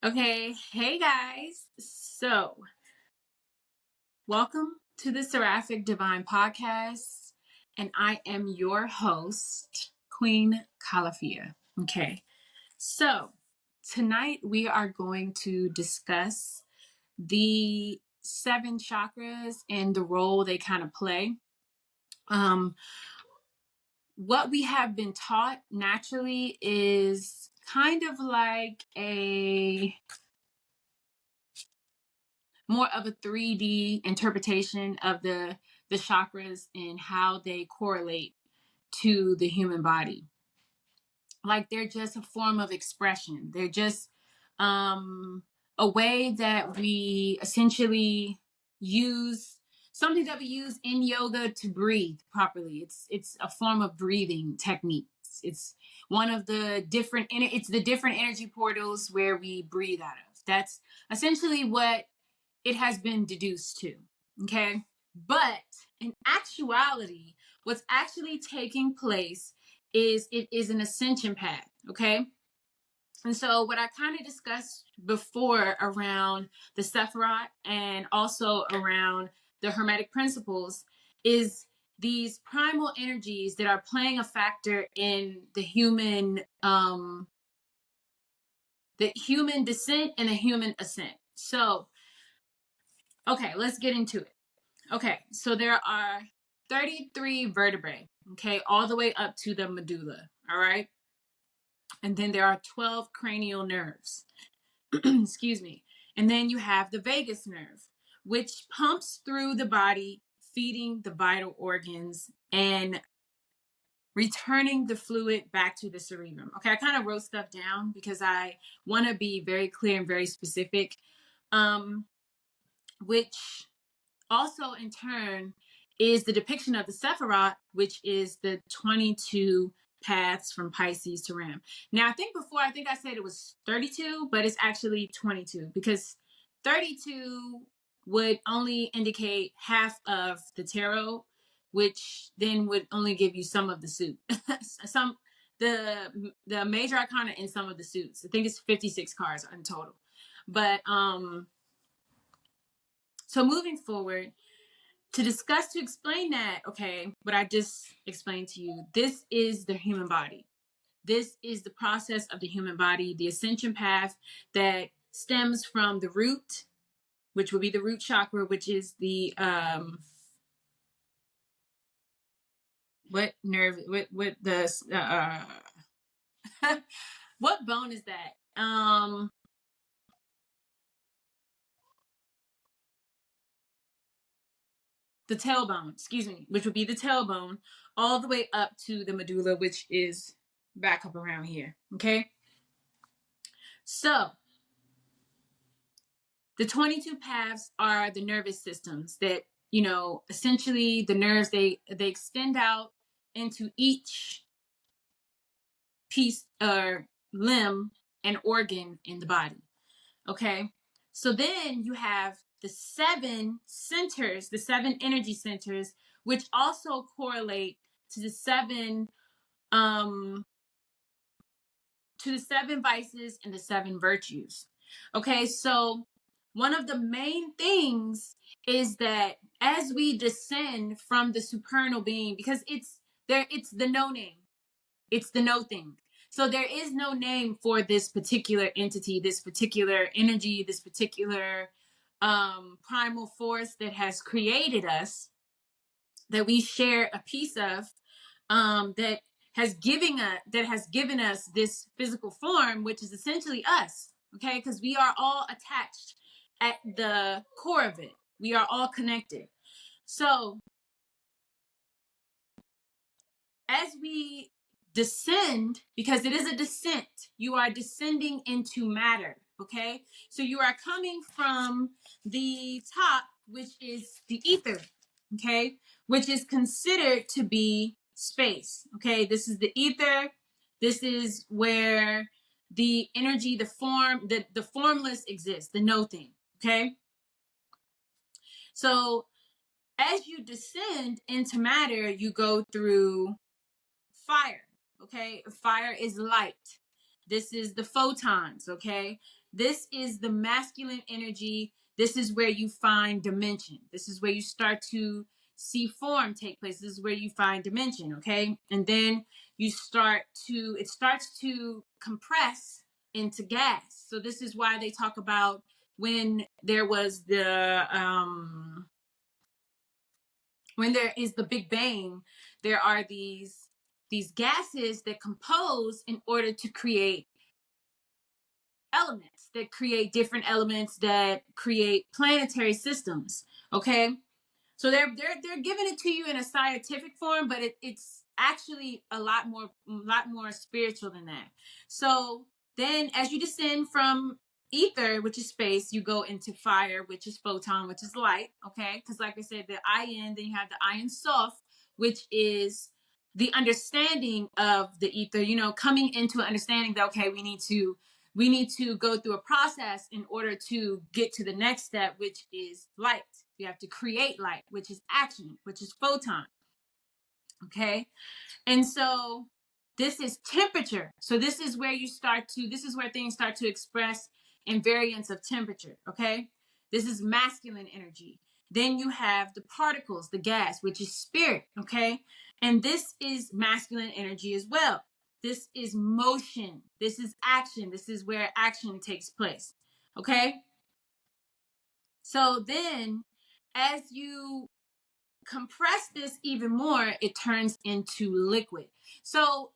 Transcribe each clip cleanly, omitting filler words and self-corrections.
Okay, hey guys. So, welcome to the Seraphic Divine Podcast, and I am your host, Queen Calafia. Okay, so tonight we are going to discuss the seven chakras and the role they kind of play. What we have been taught naturally is kind of like a more of a 3D interpretation of the chakras and how they correlate to the human body. Like they're just a form of expression. They're just a way that we essentially use something that we use in yoga to breathe properly. It's a form of breathing techniques. It's one of the different it's the different energy portals where we breathe out of. That's essentially what it has been deduced to. Okay. But in actuality, what's actually taking place is it is an ascension path. Okay. And so, what I kind of discussed before around the Sephiroth and also around the Hermetic principles is these primal energies that are playing a factor in the human descent and the human ascent. So, okay, let's get into it. Okay, so there are 33 vertebrae, okay, all the way up to the medulla, all right? And then there are 12 cranial nerves, excuse me. And then you have the vagus nerve, which pumps through the body, feeding the vital organs and returning the fluid back to the cerebrum. Okay, I kind of wrote stuff down because I want to be very clear and very specific, which also in turn is the depiction of the Sephiroth, which is the 22 paths from Pisces to Ram. Now, I think I said it was 32, but it's actually 22 because 32 would only indicate half of the tarot, which then would only give you some of the suit. The major arcana in some of the suits. I think it's 56 cards in total. But so moving forward, to explain that, okay, what I just explained to you, this is the human body. This is the process of the human body, the ascension path that stems from the root, which would be the root chakra, which is the, what nerve, what the, what bone is that? The tailbone, excuse me, which would be the tailbone, all the way up to the medulla, which is back up around here. Okay. So the 22 paths are the nervous systems that, essentially the nerves, they extend out into each piece or limb and organ in the body. Okay. So then you have the seven centers, the seven energy centers, which also correlate to the seven vices and the seven virtues. Okay, so one of the main things is that as we descend from the supernal being, because it's the no name, it's the no thing. So there is no name for this particular entity, this particular energy, this particular primal force that has created us, that we share a piece of, that has given us this physical form, which is essentially us. Okay, because we are all attached at the core of it. We are all connected. So as we descend, because it is a descent, you are descending into matter. Okay, so you are coming from the top, which is the ether. Okay, which is considered to be space. Okay, this is the ether. This is where the energy, the form, the formless exists, the no thing. Okay, so as you descend into matter, you go through fire. Okay, fire is light. This is the photons. Okay, This is the masculine energy. This is where you find dimension. This is where you start to see form take place. This is where you find dimension, okay? And then it starts to compress into gas. So this is why they talk about when there was when there is the Big Bang, there are these gases that compose in order to create elements, that create different elements, that create planetary systems. Okay, so they're giving it to you in a scientific form, but it's actually a lot more spiritual than that. So then, as you descend from ether, which is space, you go into fire, which is photon, which is light. Okay, because like I said, the ion, then you have the ion soft, which is the understanding of the ether. You know, coming into an understanding that okay, we need to go through a process in order to get to the next step, which is light. You have to create light, which is action, which is photon. Okay. And so this is temperature. So this is where this is where things start to express in variance of temperature. Okay. This is masculine energy. Then you have the particles, the gas, which is spirit. Okay. And this is masculine energy as well. This is motion. This is action. This is where action takes place. Okay. So then as you compress this even more, it turns into liquid. So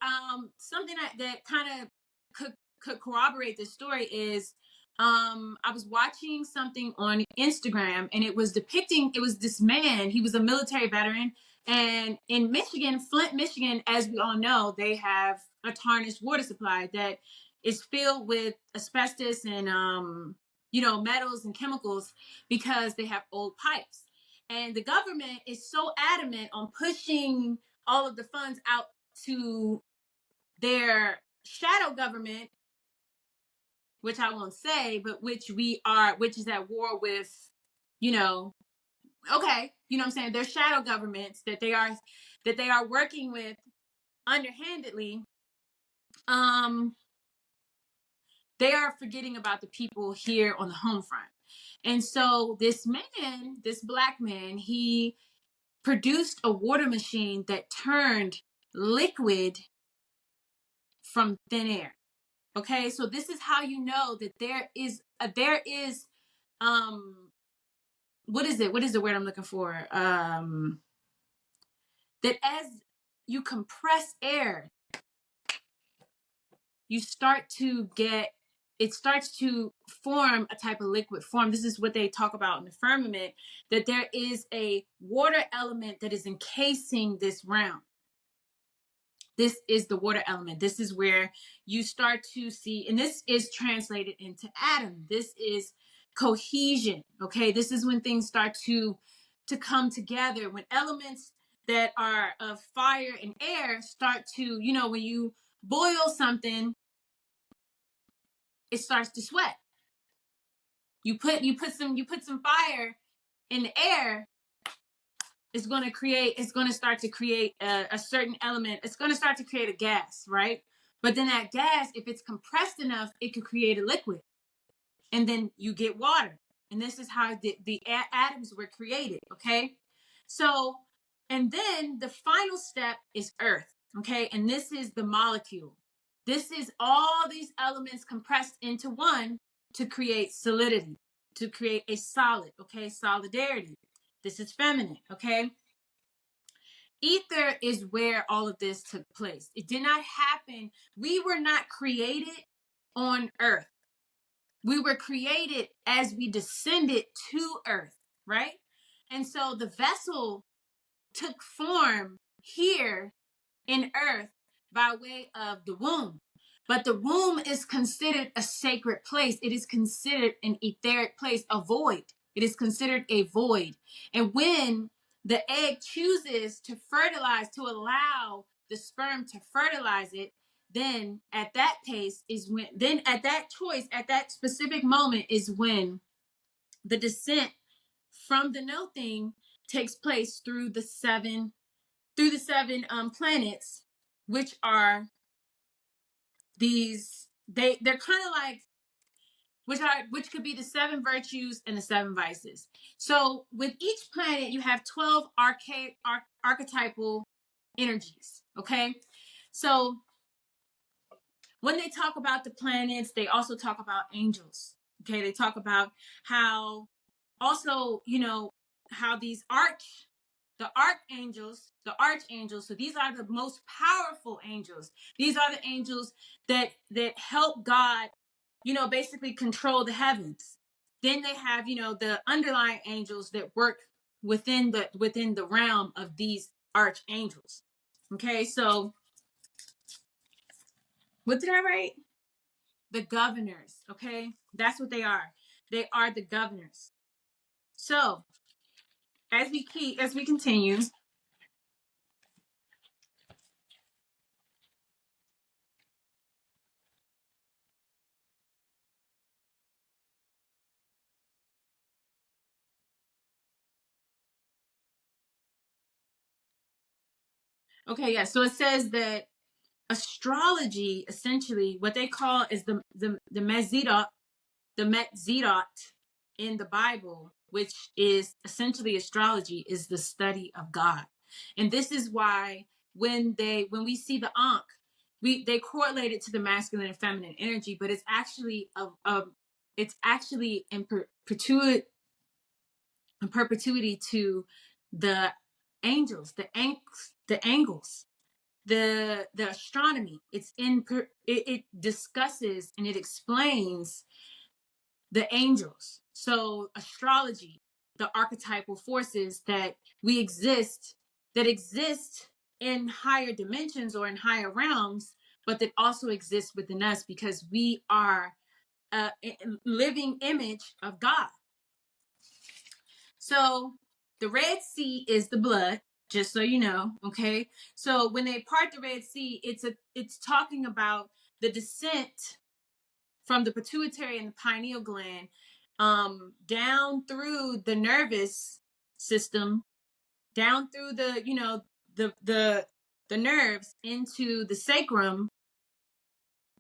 something that kind of could corroborate this story is I was watching something on Instagram, and it was this man, he was a military veteran, and in Michigan, Flint, Michigan, as we all know, they have a tarnished water supply that is filled with asbestos and metals and chemicals because they have old pipes. And the government is so adamant on pushing all of the funds out to their shadow government, which I won't say, but which is at war with, okay, you know what I'm saying? They're shadow governments that they are working with underhandedly. They are forgetting about the people here on the home front. And so this black man, he produced a water machine that turned liquid from thin air. Okay, so this is how you know that there is what is the word I'm looking for? That as you compress air, it starts to form a type of liquid form. This is what they talk about in the firmament, that there is a water element that is encasing this realm. This is the water element. This is where you start to see, and this is translated into atom. This is cohesion. Okay, this is when things start to come together. When elements that are of fire and air start to, when you boil something, it starts to sweat. You put some fire in the air, it's going to start to create a certain element. It's going to start to create a gas, right? But then that gas, if it's compressed enough, it could create a liquid. And then you get water. And this is how the atoms were created, okay? So, and then the final step is earth, okay? And this is the molecule. This is all these elements compressed into one to create solidity, to create a solid, okay? Solidarity. This is feminine, okay? Ether is where all of this took place. It did not happen. We were not created on earth. We were created as we descended to earth, right? And so the vessel took form here in earth by way of the womb. But the womb is considered a sacred place. It is considered an etheric place, a void. It is considered a void. And when the egg chooses to fertilize, to allow the sperm to fertilize it, then at that at that choice, at that specific moment is when the descent from the no thing takes place through the seven planets, which are they're kind of like which could be the 7 virtues and the 7 vices. So with each planet, you have 12 archetypal energies. Okay, so when they talk about the planets, they also talk about angels. Okay, they talk about how also, how the archangels, so these are the most powerful angels. These are the angels that help God, basically control the heavens. Then they have, the underlying angels that work within the realm of these archangels. Okay, so what did I write? The governors. Okay, that's what they are. They are the governors. So as we continue. Okay, yeah. So it says that astrology, essentially, what they call is the Metzidot in the Bible, which is essentially astrology, is the study of God. And this is why when we see the Ankh, they correlate it to the masculine and feminine energy, but it's actually in perpetuity to the angels, the angles, the astronomy. It discusses and it explains the angels. So astrology, the archetypal forces that exist in higher dimensions or in higher realms, but that also exist within us because we are a living image of God. So the Red Sea is the blood, just so you know. Okay. So when they part the Red Sea, it's talking about the descent from the pituitary and the pineal gland down through the nervous system, down through the nerves into the sacrum,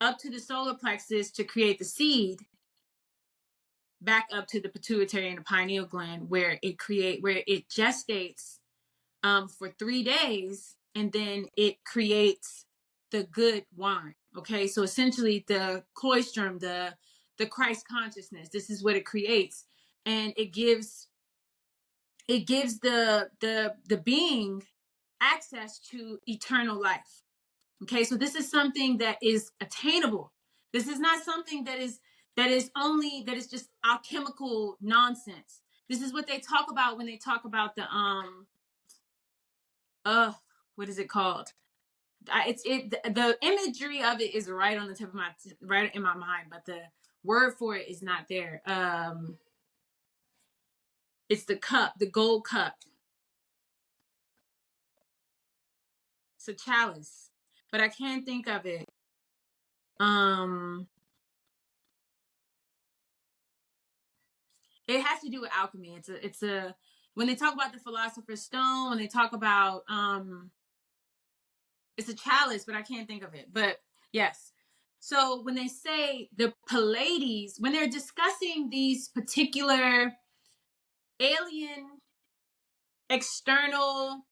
up to the solar plexus to create the seed, back up to the pituitary and the pineal gland where it gestates for 3 days, and then it creates the good wine. Okay, so essentially the cloistrum, the Christ consciousness, this is what it creates, and it gives the being access to eternal life. Okay, so this is something that is attainable. This is not something that is just alchemical nonsense. This is what they talk about when they talk about the what is it called? The imagery of it is right on the tip of right in my mind, but the word for it is not there. It's the cup, the gold cup. It's a chalice, but I can't think of it. It has to do with alchemy. It's a when they talk about the philosopher's stone, when they talk about it's a chalice, but I can't think of it. But yes. So when they say the Pleiades, when they're discussing these particular alien external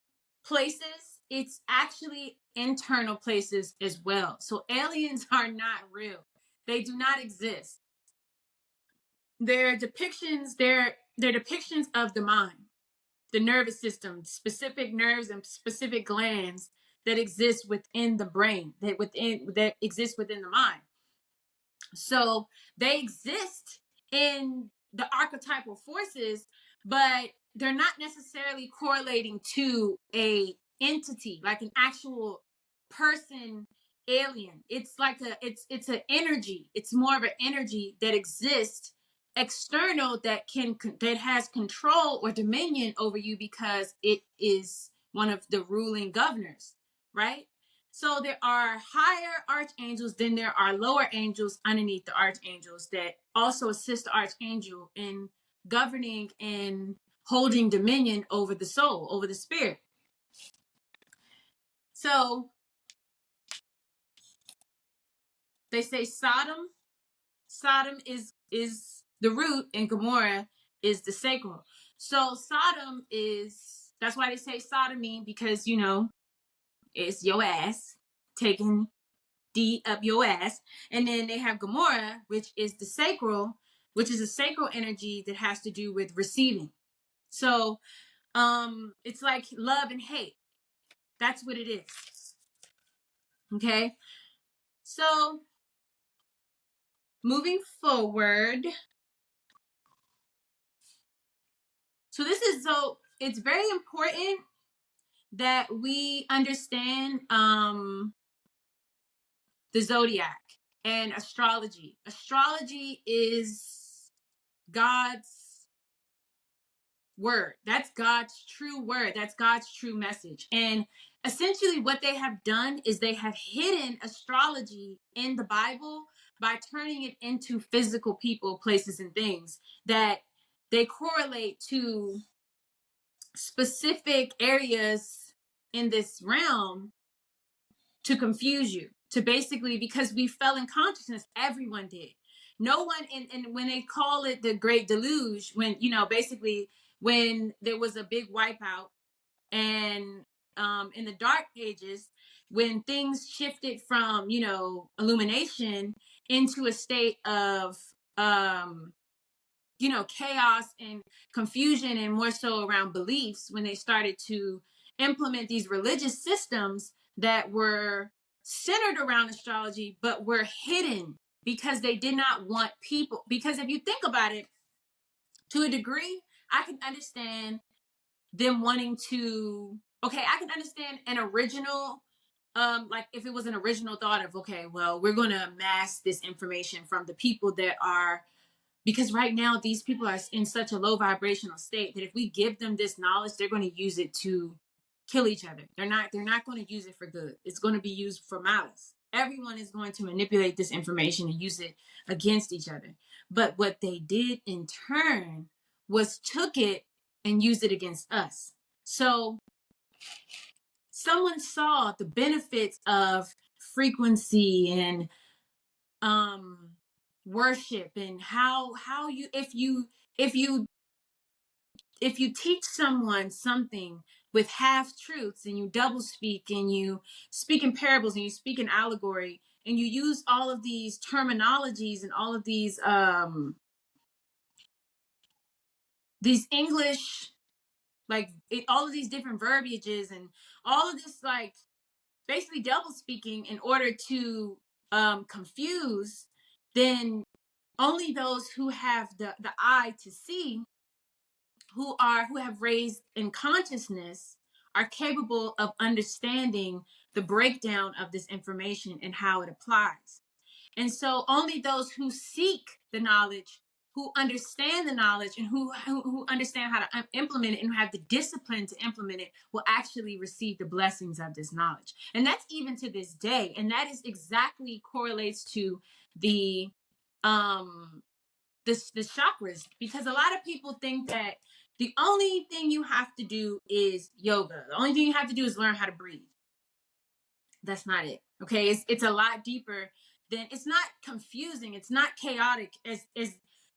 places, it's actually internal places as well. So aliens are not real. They do not exist. They're depictions of the mind, the nervous system, specific nerves and specific glands that exist within the brain, that exist within the mind. So they exist in the archetypal forces, but they're not necessarily correlating to a entity, like an actual person alien. It's like it's an energy. It's more of an energy that exists external that has control or dominion over you because it is one of the ruling governors, right? So there are higher archangels, then there are lower angels underneath the archangels that also assist the archangel in governing and holding dominion over the soul, over the spirit. So they say Sodom is is the root and Gomorrah is the sacral. So Sodom is, that's why they say sodomy, because, you know, it's your ass taking D up your ass. And then they have Gomorrah, which is the sacral, which is a sacral energy that has to do with receiving. So it's like love and hate. That's what it is. Okay. So moving forward. So it's very important that we understand the zodiac and astrology. Astrology is God's word. That's God's true word. That's God's true message. And essentially what they have done is they have hidden astrology in the Bible by turning it into physical people, places, and things that they correlate to specific areas in this realm to confuse you, to basically, because we fell in consciousness, everyone did. No one, and when they call it the Great Deluge, when, you know, basically when there was a big wipeout and in the Dark Ages, when things shifted from, you know, illumination into a state of, you know, chaos and confusion, and more so around beliefs, when they started to implement these religious systems that were centered around astrology, but were hidden because they did not want people. Because if you think about it, to a degree, I can understand them wanting to, okay, I can understand an original, like if it was an original thought of, okay, well, we're going to amass this information from the people that are, because right now these people are in such a low vibrational state that if we give them this knowledge, they're going to use it to kill each other. They're not going to use it for good. It's going to be used for malice. Everyone is going to manipulate this information and use it against each other. But what they did in turn was took it and used it against us. So someone saw the benefits of frequency and worship, and how you, if you teach someone something with half truths, and you double speak, and you speak in parables, and you speak in allegory, and you use all of these terminologies and all of these English, like all of these different verbiages and all of this, like basically double speaking in order to confuse, then only those who have the eye to see, who have raised in consciousness, are capable of understanding the breakdown of this information and how it applies. And so only those who seek the knowledge, who understand the knowledge, and who understand how to implement it and have the discipline to implement it, will actually receive the blessings of this knowledge. And that's even to this day. And that is exactly correlates to the the chakras, because a lot of people think that the only thing you have to do is yoga. The only thing you have to do is learn how to breathe. That's not it. Okay. It's a lot deeper than, it's not confusing. It's not chaotic as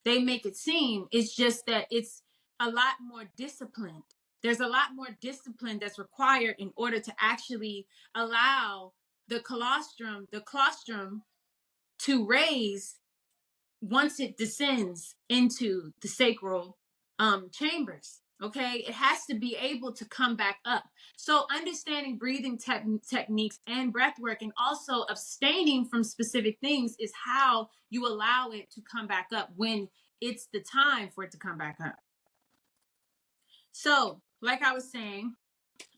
they make it seem. It's just that it's a lot more disciplined. There's a lot more discipline that's required in order to actually allow the colostrum to raise once it descends into the sacral chambers. Okay, it has to be able to come back up. So understanding breathing techniques and breath work, and also abstaining from specific things, is how you allow it to come back up when it's the time for it to come back up. So like I was saying,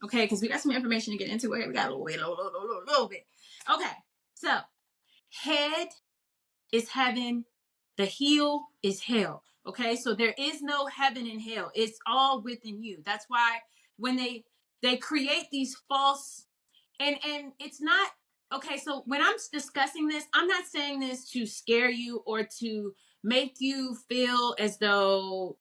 okay, because we got some information to get into it. We got a little bit. Okay, so head is heaven, the heel is hell. Okay, so there is no heaven and hell. It's all within you. That's why when they create these false, and it's not, okay, so when I'm discussing this, I'm not saying this to scare you or to make you feel as though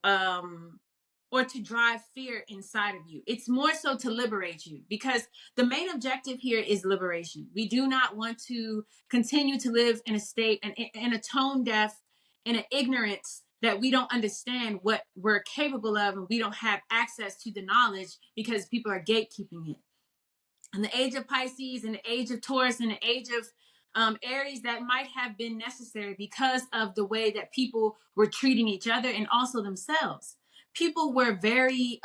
or to drive fear inside of you. It's more so to liberate you, because the main objective here is liberation. We do not want to continue to live in a state and in a tone deaf in an ignorance that we don't understand what we're capable of, and we don't have access to the knowledge because people are gatekeeping it. In the age of Pisces, in the age of Taurus, in the age of Aries, that might have been necessary because of the way that people were treating each other and also themselves. People were very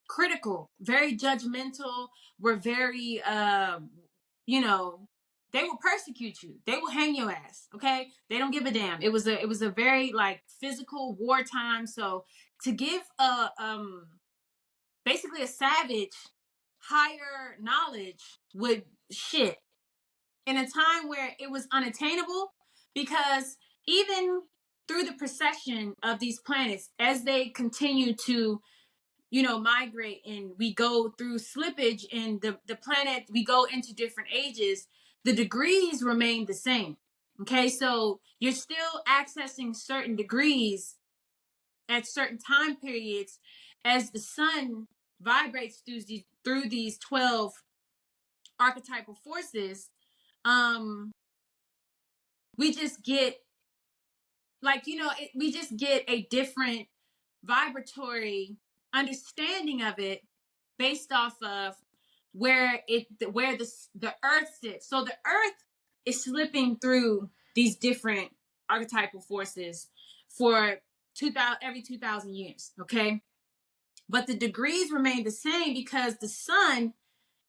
critical, very judgmental, were very, they will persecute you. They will hang your ass. Okay. They don't give a damn. It was a very like physical wartime. So to give basically a savage higher knowledge would shit in a time where it was unattainable, because even through the procession of these planets, as they continue to migrate, and we go through slippage in the planet, we go into different ages, the degrees remain the same. Okay, so you're still accessing certain degrees at certain time periods as the sun vibrates through these 12 archetypal forces. We just get we just get a different vibratory understanding of it based off of where the earth sits. So the earth is slipping through these different archetypal forces for 2,000 years, okay? But the degrees remain the same because the sun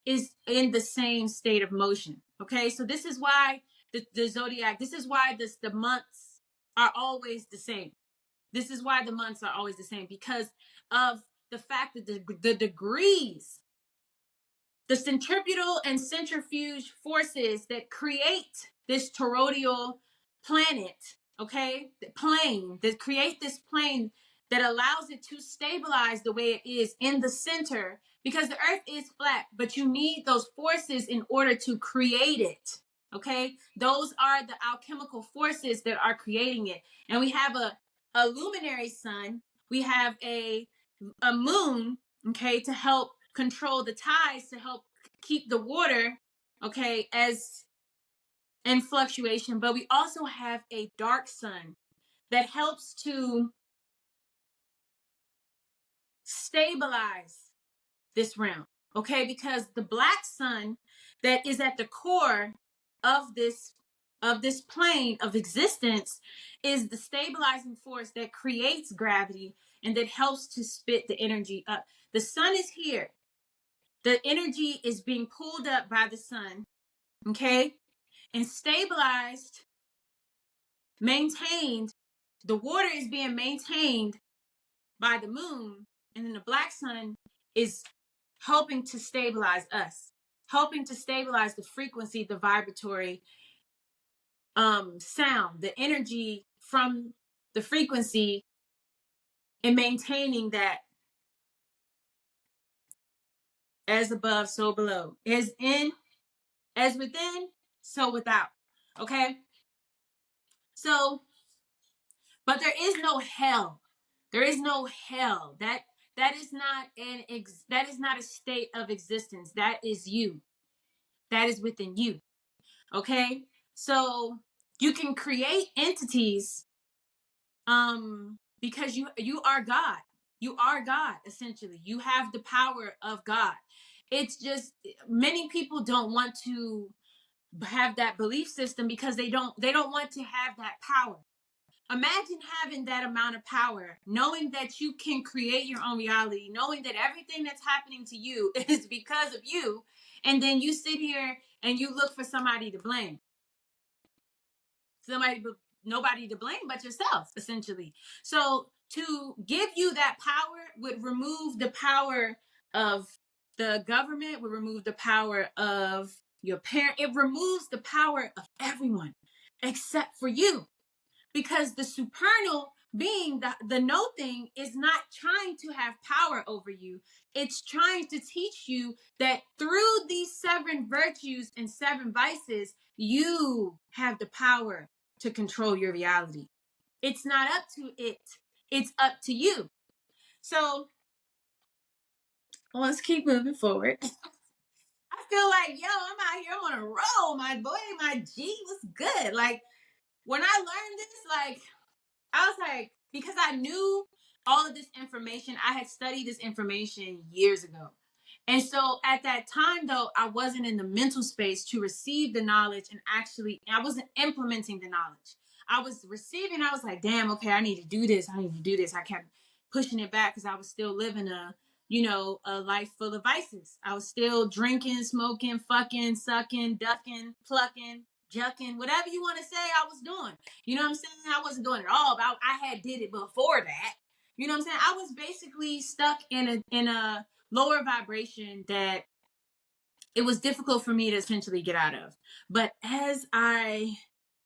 is in the same state of motion. Okay, so this is why the zodiac, this is why the months are always the same. This is why the months are always the same, because of the fact that the degrees, the centripetal and centrifuge forces that create this toroidal planet, okay, the plane, that create this plane that allows it to stabilize the way it is in the center, because the earth is flat, but you need those forces in order to create it. Okay, those are the alchemical forces that are creating it. And we have a luminary sun, we have a moon, okay, to help control the tides, to help keep the water, okay, as in fluctuation. But we also have a dark sun that helps to stabilize this realm, okay, because the black sun that is at the core of this plane of existence is the stabilizing force that creates gravity and that helps to spit the energy up. The sun is here, the energy is being pulled up by the sun, okay, and stabilized, maintained. The water is being maintained by the moon, and then the black sun is helping to stabilize us, helping to stabilize the frequency, the vibratory sound, the energy from the frequency, and maintaining that as above, so below, as in, as within, so without. Okay. So, but there is no hell. There is no hell. That is not that is not a state of existence. That is you. That is within you. Okay? So, you can create entities because you are God. You are God, essentially. You have the power of God. It's just many people don't want to have that belief system because they don't want to have that power. Imagine having that amount of power, knowing that you can create your own reality, knowing that everything that's happening to you is because of you, and then you sit here and you look for somebody to blame. Nobody to blame but yourself, essentially. So to give you that power would remove the power of the government, would remove the power of your parent. It removes the power of everyone except for you. Because the supernal being, the no thing, is not trying to have power over you. It's trying to teach you that through these 7 virtues and 7 vices, you have the power to control your reality. It's not up to it. It's up to you. So let's keep moving forward. I feel like, yo, I'm out here, I'm on a roll, my boy, my G was good. Like, when I learned this, like, I was like, because I knew all of this information, I had studied this information years ago. And so at that time, though, I wasn't in the mental space to receive the knowledge and actually, I wasn't implementing the knowledge. I was receiving, I was like, damn, okay, I need to do this. I need to do this. I kept pushing it back because I was still living a life full of vices. I was still drinking, smoking, fucking, sucking, ducking, plucking, jucking, whatever you want to say I was doing. You know what I'm saying? I wasn't doing it all, but I had did it before that. You know what I'm saying? I was basically stuck in a lower vibration that it was difficult for me to essentially get out of. But as I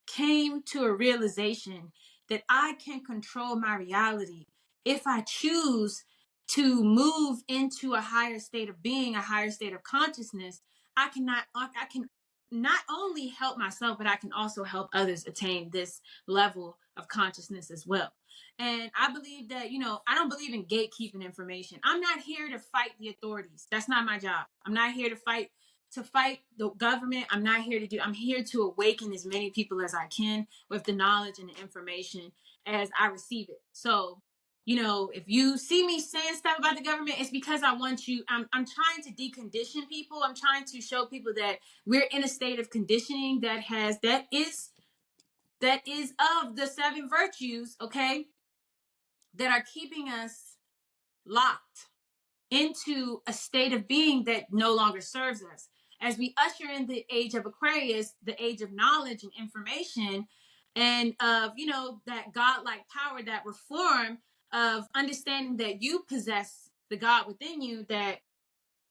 came to a realization that I can control my reality if I choose to move into a higher state of being, a higher state of consciousness, I can not only help myself, but I can also help others attain this level of consciousness as well. And I believe that, I don't believe in gatekeeping information. I'm not here to fight the authorities. That's not my job. I'm not here to fight the government. I'm here to awaken as many people as I can with the knowledge and the information as I receive it. So, if you see me saying stuff about the government, it's because I'm trying to decondition people. I'm trying to show people that we're in a state of conditioning that is of the 7 virtues, okay, that are keeping us locked into a state of being that no longer serves us. As we usher in the age of Aquarius, the age of knowledge and information, and of, that godlike power, that reform of understanding that you possess the God within you, that,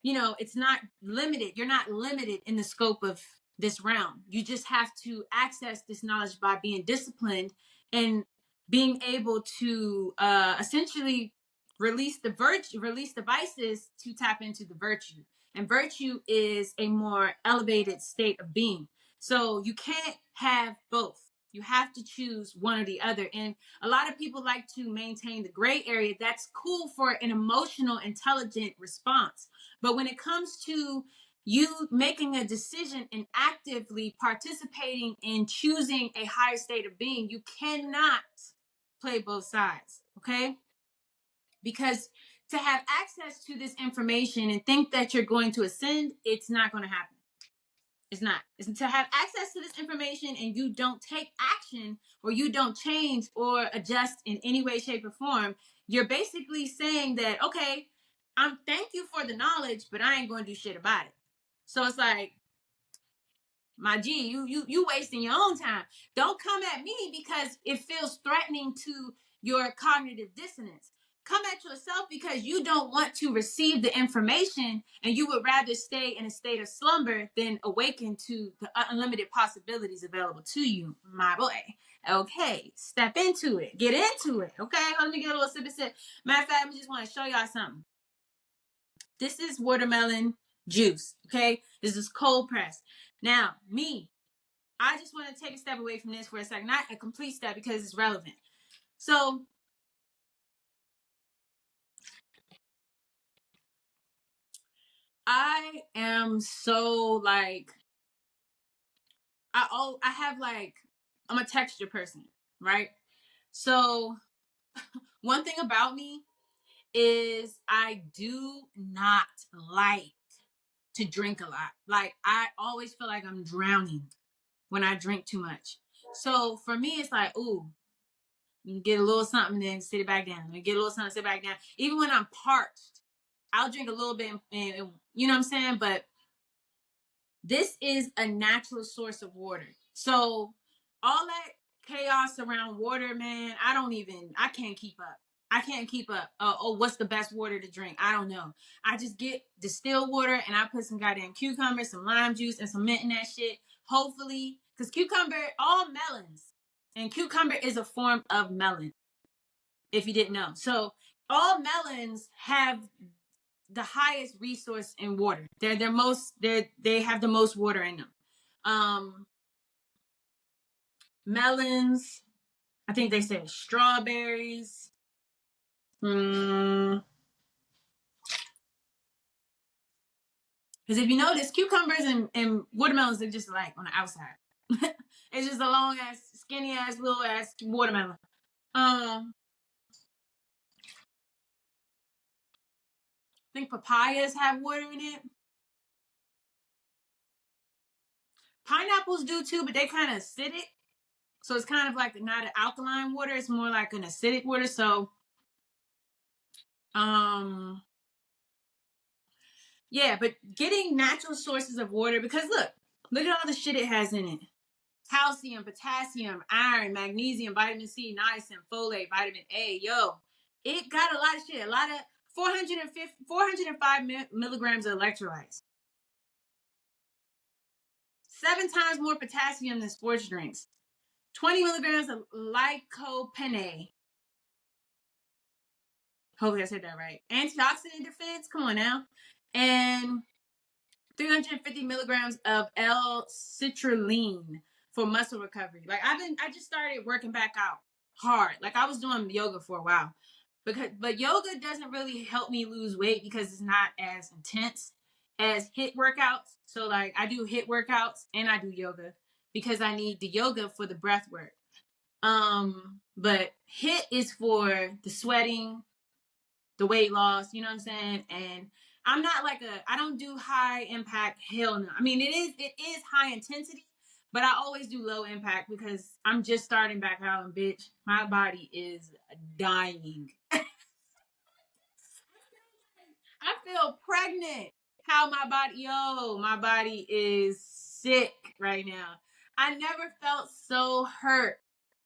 it's not limited. You're not limited in the scope of this realm. You just have to access this knowledge by being disciplined and being able to essentially release the vices to tap into the virtue. And virtue is a more elevated state of being. So you can't have both. You have to choose one or the other. And a lot of people like to maintain the gray area. That's cool for an emotional, intelligent response. But when it comes to you making a decision and actively participating in choosing a higher state of being, you cannot play both sides, okay? Because to have access to this information and think that you're going to ascend, it's not going to happen. It's not. It's to have access to this information and you don't take action or you don't change or adjust in any way, shape, or form. You're basically saying that, okay, thank you for the knowledge, but I ain't going to do shit about it. So it's like, my G, you wasting your own time. Don't come at me because it feels threatening to your cognitive dissonance. Come at yourself because you don't want to receive the information and you would rather stay in a state of slumber than awaken to the unlimited possibilities available to you, my boy. Okay, step into it. Get into it. Okay, let me get a little sip of sip. Matter of fact, I just want to show y'all something. This is watermelon juice. Okay, this is cold pressed. Now, I just want to take a step away from this for a second. Not a complete step because it's relevant. So, I am so like, I'm a texture person, right? So, one thing about me is I do not like to drink a lot. Like, I always feel like I'm drowning when I drink too much. So, for me, it's like, ooh, get a little something, then sit it back down. Get a little something, sit back down. Even when I'm parched, I'll drink a little bit, and you know what I'm saying? But this is a natural source of water. So all that chaos around water, man, I can't keep up. I can't keep up. What's the best water to drink? I don't know. I just get distilled water and I put some goddamn cucumber, some lime juice, and some mint in that shit. Hopefully, because cucumber, all melons, and cucumber is a form of melon, if you didn't know. So all melons have the highest resource in water. They have the most water in them. Melons, I think they said strawberries. Because if you notice, cucumbers and watermelons are just like on the outside. It's just a long ass, skinny ass, little ass watermelon. I think papayas have water in it. Pineapples do too, but they kind of acidic. So it's kind of like not an alkaline water. It's more like an acidic water. So, yeah, but getting natural sources of water, because look at all the shit it has in it. Calcium, potassium, iron, magnesium, vitamin C, niacin, folate, vitamin A. Yo, it got a lot of shit. A lot of 405 milligrams of electrolytes. 7 times more potassium than sports drinks. 20 milligrams of lycopene. Hopefully I said that right. Antioxidant defense. Come on now. And 350 milligrams of L-citrulline for muscle recovery. Like I just started working back out hard. Like I was doing yoga for a while, but yoga doesn't really help me lose weight because it's not as intense as HIIT workouts. So like I do HIIT workouts and I do yoga because I need the yoga for the breath work. But HIIT is for the sweating, the weight loss, you know what I'm saying? And I'm not like I don't do high impact. Hell no. I mean, it is high intensity, but I always do low impact because I'm just starting back out and bitch, my body is dying. I feel pregnant. How my body is sick right now. I never felt so hurt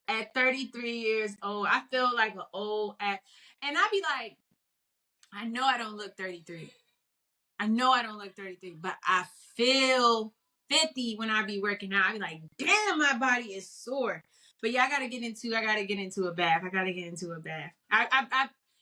at 33 years old. I feel like an old ass. And I be like, I know I don't look 33. I know I don't look 33, but I feel 50 when I be working out. I be like, damn, my body is sore. But yeah, I gotta get into a bath.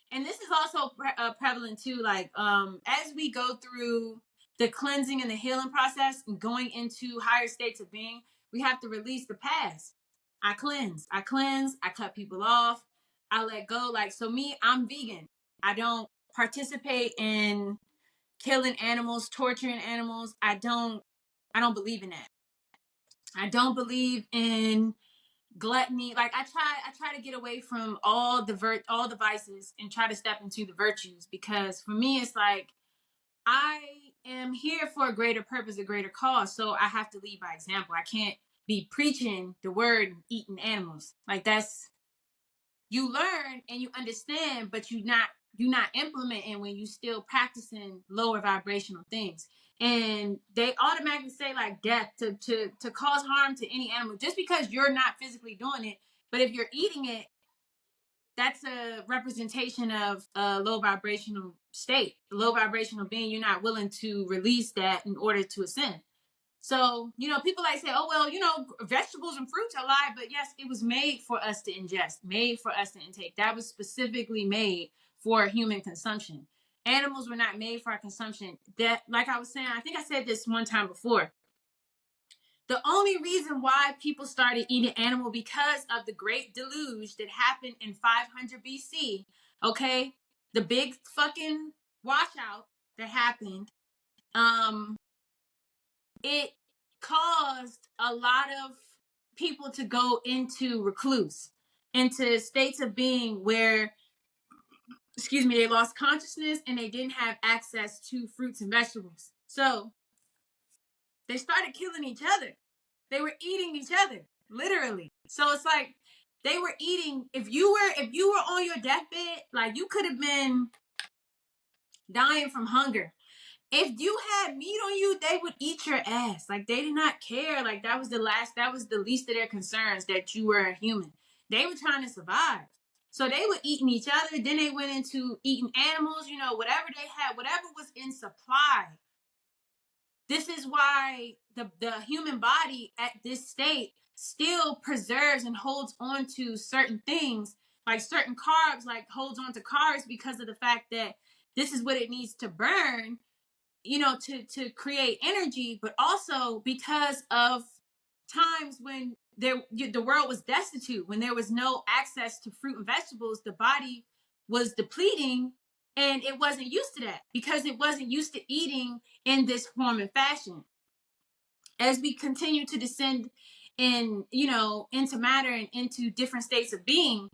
And this is also prevalent too. Like, as we go through the cleansing and the healing process and going into higher states of being, we have to release the past. I cleanse. I cut people off. I let go. Like, so me, I'm vegan. I don't participate in killing animals, torturing animals. I don't believe in that. I don't believe in gluttony. Like I try to get away from all the vices and try to step into the virtues, because for me it's like I am here for a greater purpose, a greater cause. So I have to lead by example. I can't be preaching the word and eating animals. Like that's, you learn and you understand, but you not implementing when you still practicing lower vibrational things. And they automatically say like death to cause harm to any animal just because you're not physically doing it. But if you're eating it, that's a representation of a low vibrational state, low vibrational being. You're not willing to release that in order to ascend. So, people like say, oh, well, vegetables and fruits are alive, but yes, it was made for us to ingest, made for us to intake. That was specifically made for human consumption. Animals were not made for our consumption. That, like I was saying, I think I said this one time before. The only reason why people started eating animal because of the great deluge that happened in 500 BC, okay? The big fucking washout that happened, it caused a lot of people to go into recluse, into states of being where, they lost consciousness and they didn't have access to fruits and vegetables. So they started killing each other. They were eating each other, literally. So it's like they were eating. If you were on your deathbed, like you could have been dying from hunger. If you had meat on you, they would eat your ass. Like they did not care. Like that was the least of their concerns, that you were a human. They were trying to survive. So they were eating each other. Then they went into eating animals, whatever they had, whatever was in supply. This is why the human body at this state still preserves and holds on to certain things, like certain carbs, like holds on to carbs because of the fact that this is what it needs to burn, to create energy, but also because of times when the world was destitute, when there was no access to fruit and vegetables, the body was depleting and it wasn't used to that because it wasn't used to eating in this form and fashion. As we continue to descend into matter and into different states of being,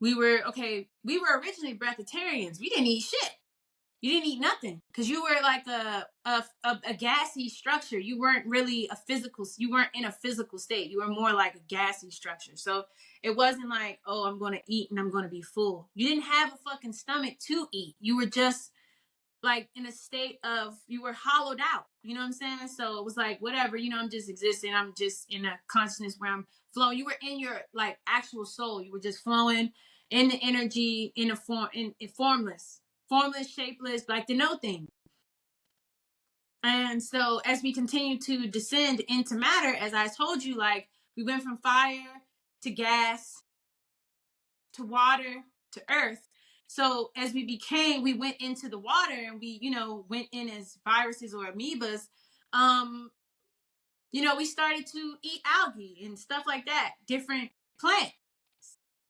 we were originally breatharians. We didn't eat shit. You didn't eat nothing because you were like a gassy structure. You weren't really you weren't in a physical state. You were more like a gassy structure. So it wasn't like, oh, I'm going to eat and I'm going to be full. You didn't have a fucking stomach to eat. You were just like in a state of, you were hollowed out. You know what I'm saying? So it was like, whatever, I'm just existing. I'm just in a consciousness where I'm flowing. You were in your like actual soul. You were just flowing in the energy, in a form, in formless, shapeless, like the no thing. And so as we continue to descend into matter, as I told you, like we went from fire to gas to water to earth. So as we went into the water and we, went in as viruses or amoebas, we started to eat algae and stuff like that, different plants.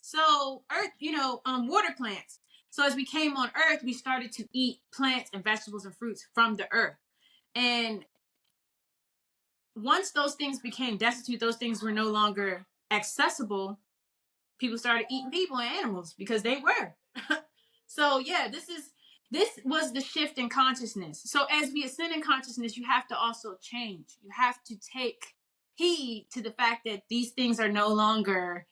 So earth, water plants. So as we came on earth, we started to eat plants and vegetables and fruits from the earth. And once those things became destitute, those things were no longer accessible, people started eating people and animals because they were. So yeah, this was the shift in consciousness. So as we ascend in consciousness, you have to also change. You have to take heed to the fact that these things are no longer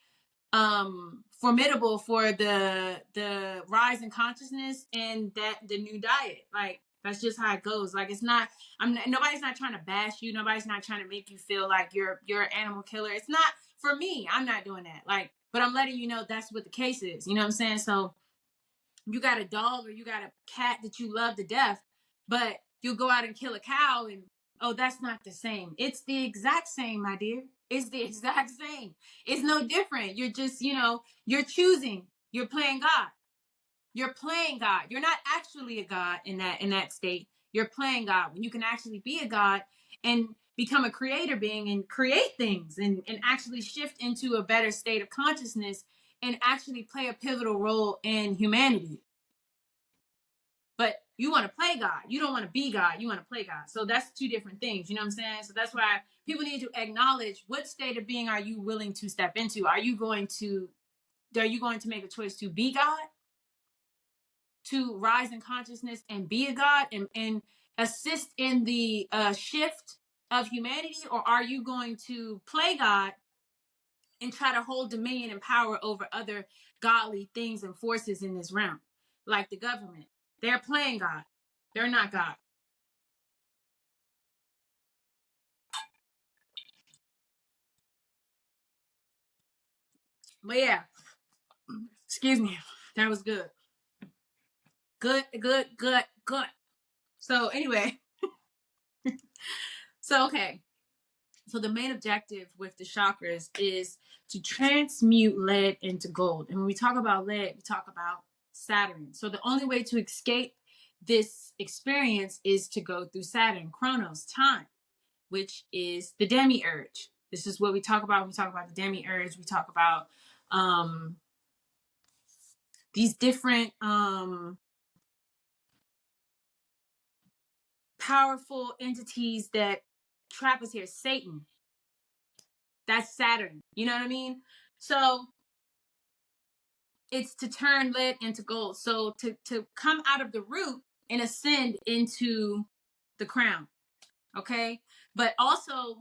formidable for the rise in consciousness and that the new diet. Like that's just how it goes. Like nobody's not trying to bash you. Nobody's not trying to make you feel like you're an animal killer. It's not for me. I'm not doing that. Like, but I'm letting you know that's what the case is. You know what I'm saying? So you got a dog or you got a cat that you love to death, but you'll go out and kill a cow and, oh, that's not the same. It's the exact same, my dear. It's the exact same. It's no different. You're just, you're choosing. You're playing God. You're playing God. You're not actually a God in that state. You're playing God when you can actually be a God and become a creator being and create things and actually shift into a better state of consciousness and actually play a pivotal role in humanity. But you want to play God. You don't want to be God. You want to play God. So that's two different things. You know what I'm saying? So that's why people need to acknowledge what state of being are you willing to step into? Are you going to make a choice to be God? To rise in consciousness and be a God and assist in the shift of humanity? Or are you going to play God and try to hold dominion and power over other godly things and forces in this realm? Like the government. They're playing God. They're not God. But yeah, excuse me. That was good. Good. So anyway, okay. So the main objective with the chakras is to transmute lead into gold. And when we talk about lead, we talk about Saturn. So the only way to escape this experience is to go through Saturn, Chronos, time, which is the demiurge. This is what we talk about when we talk about the demiurge. We talk about these different powerful entities that trap us here. Satan, that's Saturn. You know what I mean? So it's to turn lead into gold. So to come out of the root and ascend into the crown. Okay. But also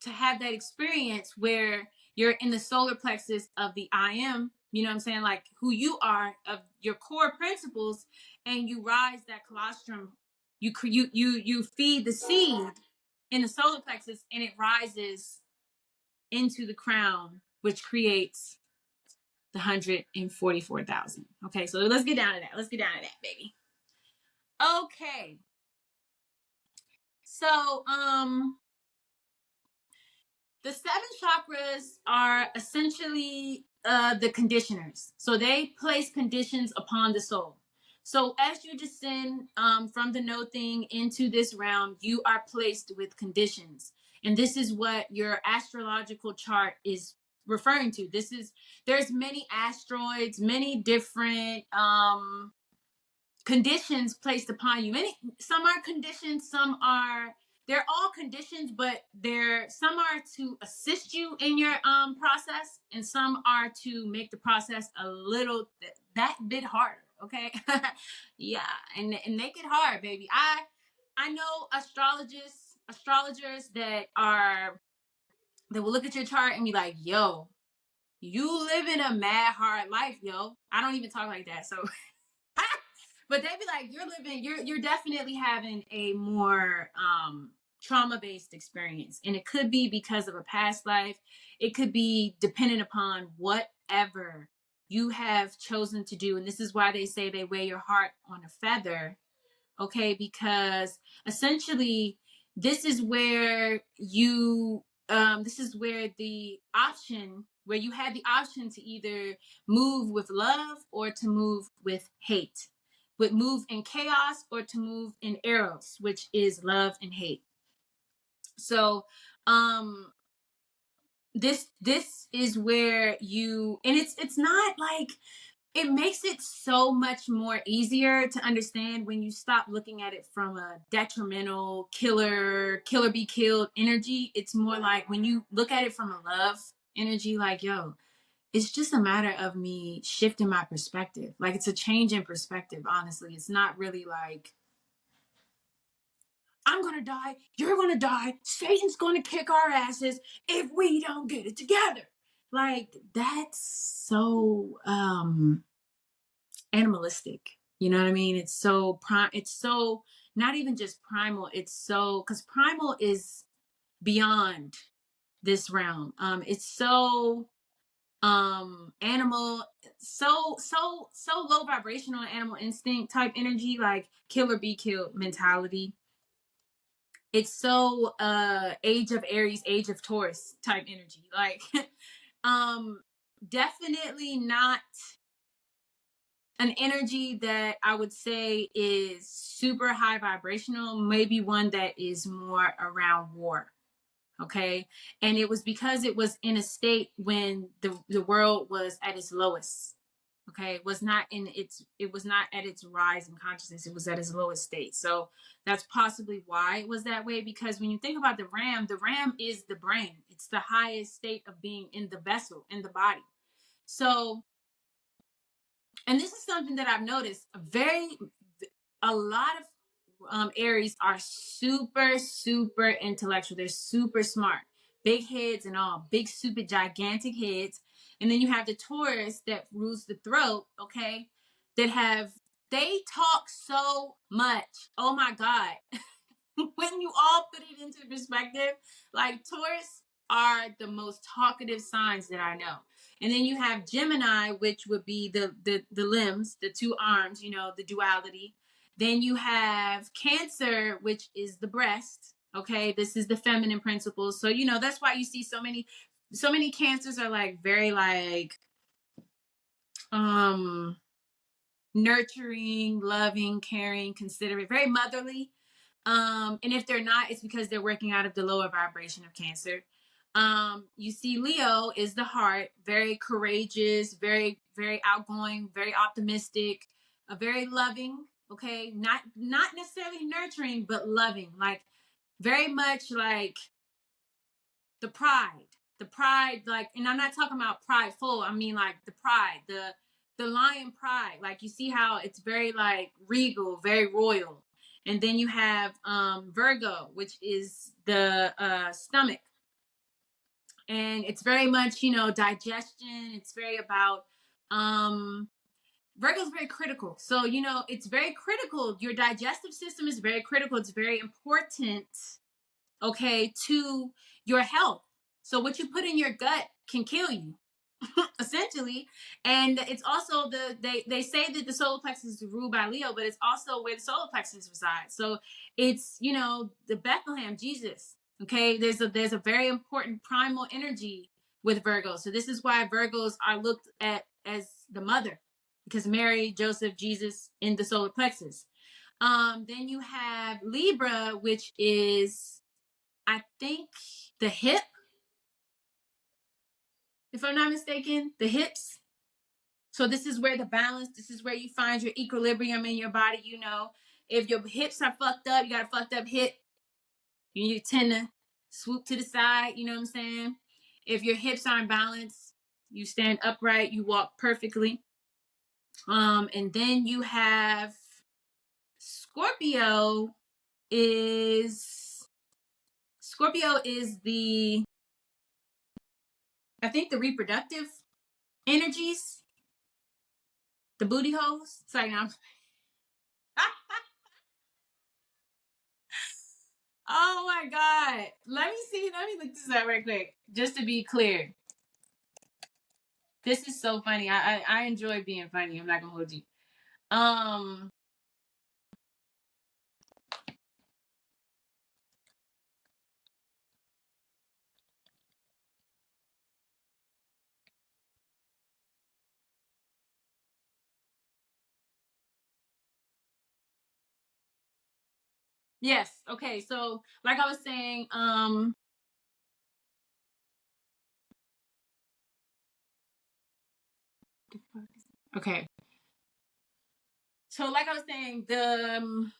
to have that experience where you're in the solar plexus of the I am, you know what I'm saying? Like who you are, of your core principles, and you rise that colostrum. You feed the seed in the solar plexus and it rises into the crown, which creates the 144,000. Okay, so let's get down to that. Baby. Okay. So, the 7 chakras are essentially the conditioners. So they place conditions upon the soul. So as you descend from the no thing into this realm, you are placed with conditions. And this is what your astrological chart is referring to. There's many asteroids, many different conditions placed upon you. Some are conditioned, some are they're all conditions, but some are to assist you in your process, and some are to make the process a little that bit harder. Okay. Yeah, and make it hard, baby. I know astrologers that will look at your chart and be like, yo, you living a mad hard life, yo. I don't even talk like that. So but they be like, you're definitely having a more trauma-based experience. And it could be because of a past life. It could be dependent upon whatever you have chosen to do. And this is why they say they wear your heart on a feather. Okay, because essentially this is where you had the option to either move with love or to move with hate, but move in chaos or to move in eros, which is love and hate. So this is where and it's not like, it makes it so much more easier to understand when you stop looking at it from a detrimental killer be killed energy. It's more like when you look at it from a love energy, like, yo, it's just a matter of me shifting my perspective. Like, it's a change in perspective. Honestly, it's not really like, I'm gonna die, you're gonna die, Satan's gonna kick our asses if we don't get it together. Like, that's so animalistic. You know what I mean? It's so it's so not even just primal. It's so, because primal is beyond this realm. It's so animal, so low vibrational animal instinct type energy, like kill or be killed mentality. It's so age of Aries, age of Taurus type energy. Like definitely not an energy that I would say is super high vibrational, maybe one that is more around war. Okay. And it was because it was in a state when the world was at its lowest. Okay. It was not at its rise in consciousness. It was at its lowest state. So that's possibly why it was that way. Because when you think about the ram is the brain. It's the highest state of being in the vessel, in the body. So, and this is something that I've noticed, a lot of Aries are super, super intellectual. They're super smart, big heads and all, big, super gigantic heads. And then you have the Taurus that rules the throat. Okay. They talk so much. Oh my God. When you all put it into perspective, like, Taurus are the most talkative signs that I know. And then you have Gemini, which would be the limbs, the two arms, the duality. Then you have Cancer, which is the breast. Okay, this is the feminine principles. So that's why you see so many Cancers are like very like nurturing, loving, caring, considerate, very motherly. And if they're not, it's because they're working out of the lower vibration of Cancer. You see Leo is the heart, very courageous, very, very outgoing, very optimistic, very loving. Okay. Not necessarily nurturing, but loving, like very much like the pride, like, and I'm not talking about prideful. I mean, like the pride, the lion pride. Like, you see how it's very like regal, very royal. And then you have Virgo, which is the stomach. And it's very much, digestion. It's very about Virgo's very critical. So, it's very critical. Your digestive system is very critical. It's very important, okay, to your health. So what you put in your gut can kill you, essentially. And it's also they say that the solar plexus is ruled by Leo, but it's also where the solar plexus resides. So it's, the Bethlehem, Jesus. Okay, there's a very important primal energy with Virgo. So this is why Virgos are looked at as the mother, because Mary, Joseph, Jesus in the solar plexus. Then you have Libra, which is, I think, the hip, if I'm not mistaken, the hips. So this is where the balance, this is where you find your equilibrium in your body. If your hips are fucked up, you got a fucked up hip. You tend to swoop to the side, you know what I'm saying? If your hips aren't balanced, you stand upright, you walk perfectly. And then you have Scorpio is the, I think, the reproductive energies, the booty holes. Sorry, now. Oh my God. Let me see. Let me look this up right quick. Just to be clear. This is so funny. I enjoy being funny. I'm not gonna hold you. Um yes. Okay. So like I was saying, okay. So like I was saying, the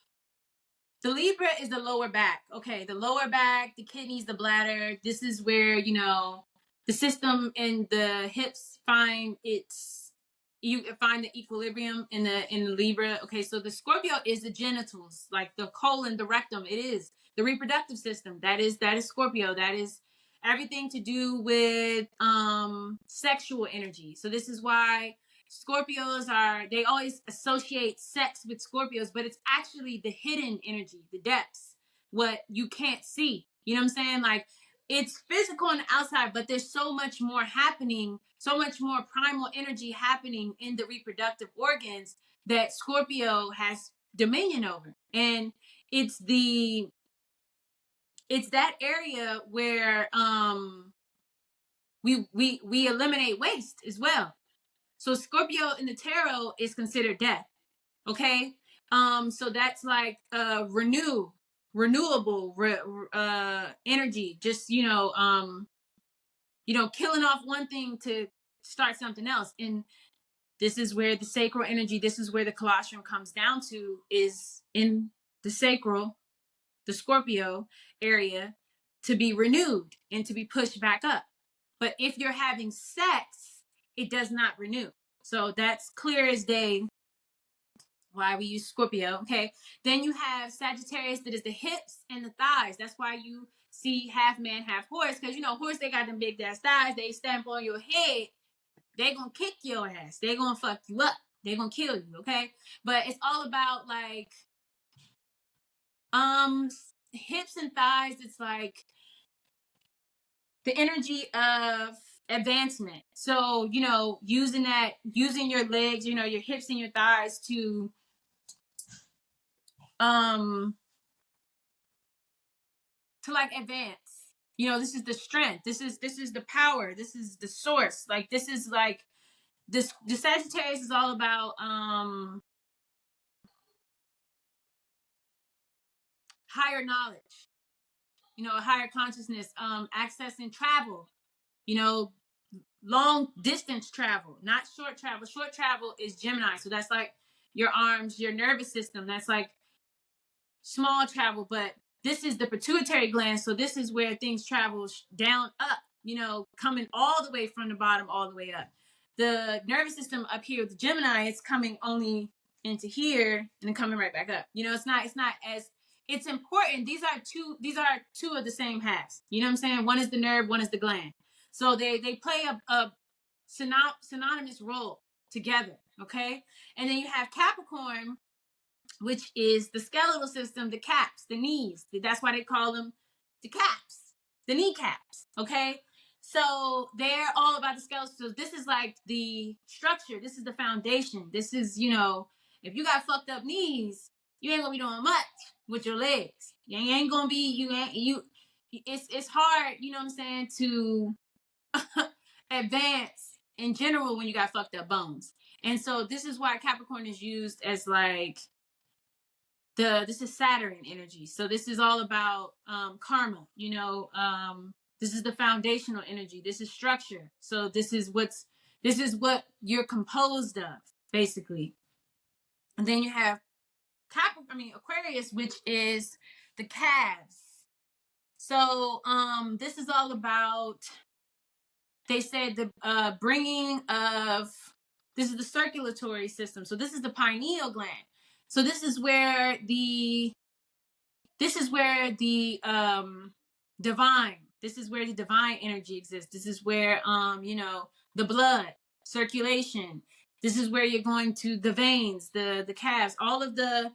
Libra is the lower back. Okay, the lower back, the kidneys, the bladder. This is where, the system and the hips find its, you find the equilibrium in the Libra. Okay, so the Scorpio is the genitals, like the colon, the rectum. It is the reproductive system. That is Scorpio. That is everything to do with sexual energy. So this is why Scorpios they always associate sex with Scorpios, but it's actually the hidden energy, the depths, what you can't see. You know what I'm saying? Like, it's physical on the outside, but there's so much more happening, so much more primal energy happening in the reproductive organs that Scorpio has dominion over. And it's that area where we eliminate waste as well. So Scorpio in the tarot is considered death. Okay. So that's like renewable energy. Just, killing off one thing to start something else. And this is where the sacral energy, this is where the colostrum comes down to, is in the sacral, the Scorpio area, to be renewed and to be pushed back up. But if you're having sex, it does not renew. So that's clear as day why we use Scorpio. Okay. Then you have Sagittarius, that is the hips and the thighs. That's why you see half man, half horse. Because, horse, they got them big ass thighs. They stamp on your head. They gonna kick your ass. They gonna fuck you up. They gonna kill you. Okay. But it's all about like, hips and thighs. It's like the energy of advancement. So, using your legs, your hips and your thighs um to like advance. This is the strength. This is the power. This is the source. Like, this is like this. The Sagittarius is all about higher knowledge. A higher consciousness. Accessing travel. You know, long distance travel, not short travel. Short travel is Gemini, so that's like your arms, your nervous system. That's like small travel, but this is the pituitary gland. So this is where things travel down up, coming all the way from the bottom all the way up. The nervous system up here with the Gemini, it's coming only into here and then coming right back up. It's not as, it's important. These are two of the same halves. You know what I'm saying? One is the nerve, one is the gland. So they play a synonymous role together. Okay. And then you have Capricorn, which is the skeletal system, the caps, the knees. That's why they call them the caps, the kneecaps. Okay. So they're all about the skeletal. So this is like the structure. This is the foundation. This is, if you got fucked up knees, you ain't gonna be doing much with your legs. You ain't gonna be, it's hard, you know what I'm saying, to advance in general when you got fucked up bones. And so this is why Capricorn is used as like this is Saturn energy. So this is all about karma, this is the foundational energy. This is structure. So this is what you're composed of, basically. And then you have Aquarius, which is the calves. So this is all about, they said, the bringing of, this is the circulatory system. So this is the pineal gland. So this is where the divine, this is where the divine energy exists. This is where the blood circulation, this is where you're going to the veins, the calves, all of the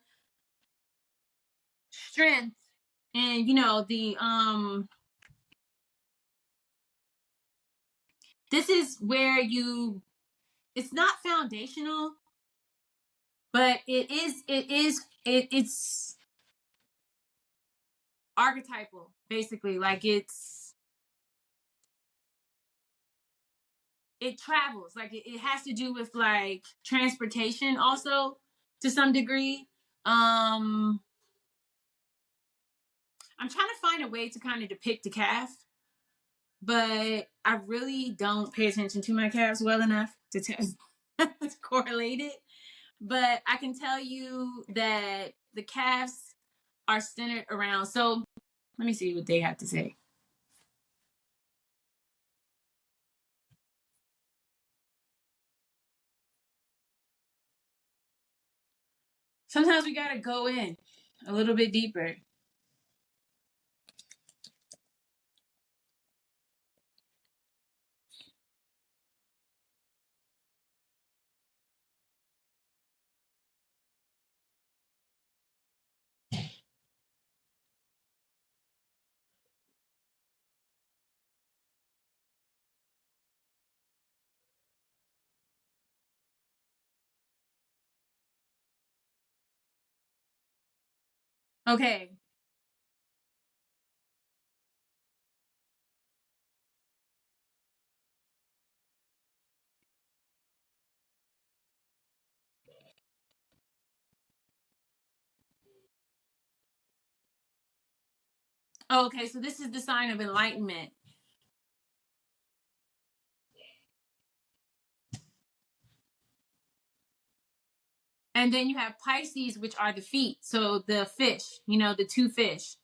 strength, and this is where it's not foundational, but it's archetypal, basically. Like it travels, like it has to do with like transportation also, to some degree. I'm trying to find a way to kind of depict the calf, but I really don't pay attention to my calves well enough to to correlate it. But I can tell you that the calves are centered around. So let me see what they have to say. Sometimes we got to go in a little bit deeper. Okay. Okay, so this is the sign of enlightenment. And then you have Pisces, which are the feet. So the fish, the two fish.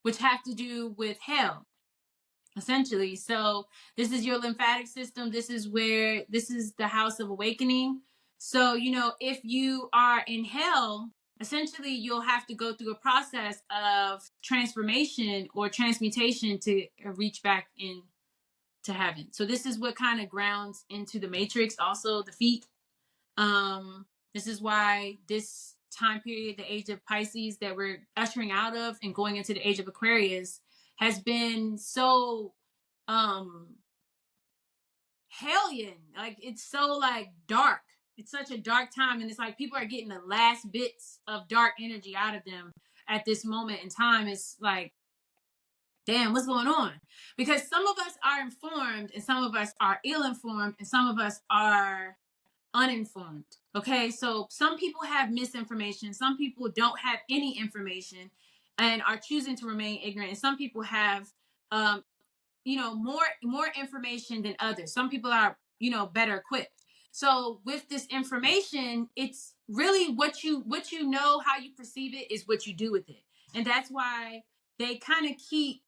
Which have to do with hell, essentially. So this is your lymphatic system. This is the house of awakening. So, if you are in hell, essentially you'll have to go through a process of transformation or transmutation to reach back in to heaven. So this is what kind of grounds into the matrix, also the feet. This is why this time period, the age of Pisces that we're ushering out of and going into the age of Aquarius, has been so hellion. Like it's so like dark. It's such a dark time, and it's like people are getting the last bits of dark energy out of them at this moment in time. It's like, damn, what's going on? Because some of us are informed and some of us are ill-informed and some of us are uninformed. Okay, so some people have misinformation, some people don't have any information and are choosing to remain ignorant, and some people have more information than others. Some people are better equipped. So with this information, it's really what you know, how you perceive it is what you do with it. And that's why they kind of keep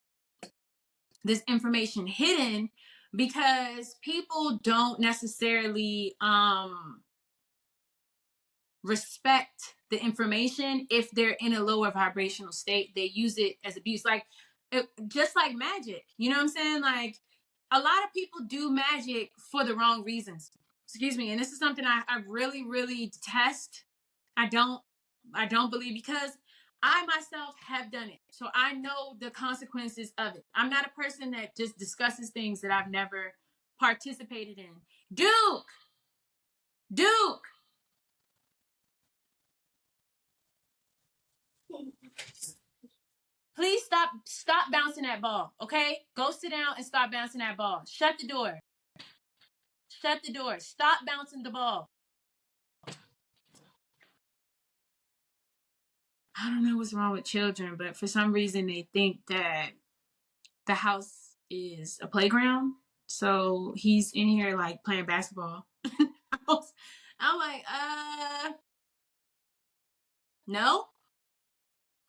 this information hidden, because people don't necessarily respect the information. If they're in a lower vibrational state, they use it as abuse, like just like magic. You know what I'm saying? Like a lot of people do magic for the wrong reasons. Excuse me. And this is something I really, really detest. I don't believe, because I myself have done it. So I know the consequences of it. I'm not a person that just discusses things that I've never participated in. Duke, please stop bouncing that ball, okay? Go sit down and stop bouncing that ball. Shut the door. Shut the door. Stop bouncing the ball. I don't know what's wrong with children, but for some reason they think that the house is a playground. So he's in here like playing basketball. I I'm like, no,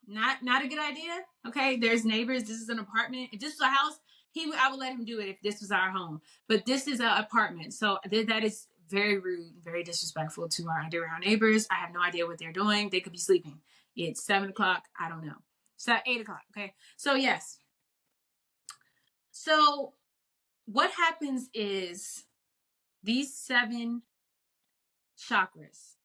not a good idea. Okay, there's neighbors. This is an apartment. If this was a house, I would let him do it if this was our home. But this is an apartment, so that is very rude, very disrespectful to our underground neighbors. I have no idea what they're doing. They could be sleeping. It's 7 o'clock. I don't know. It's at 8 o'clock. Okay, so yes. So what happens is these 7 chakras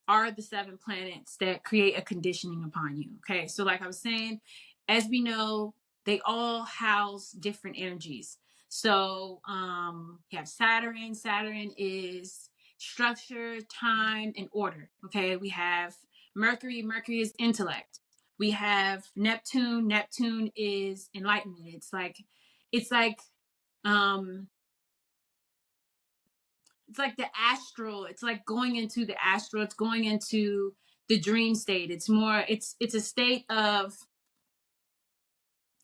are the 7 planets that create a conditioning upon you. Okay. So, like I was saying, as we know, they all house different energies. So, you have Saturn. Saturn is structure, time, and order. Okay. We have Mercury. Mercury is intellect. We have Neptune. Neptune is enlightenment. Um, it's like the astral. It's like going into the astral. It's going into the dream state. It's a state of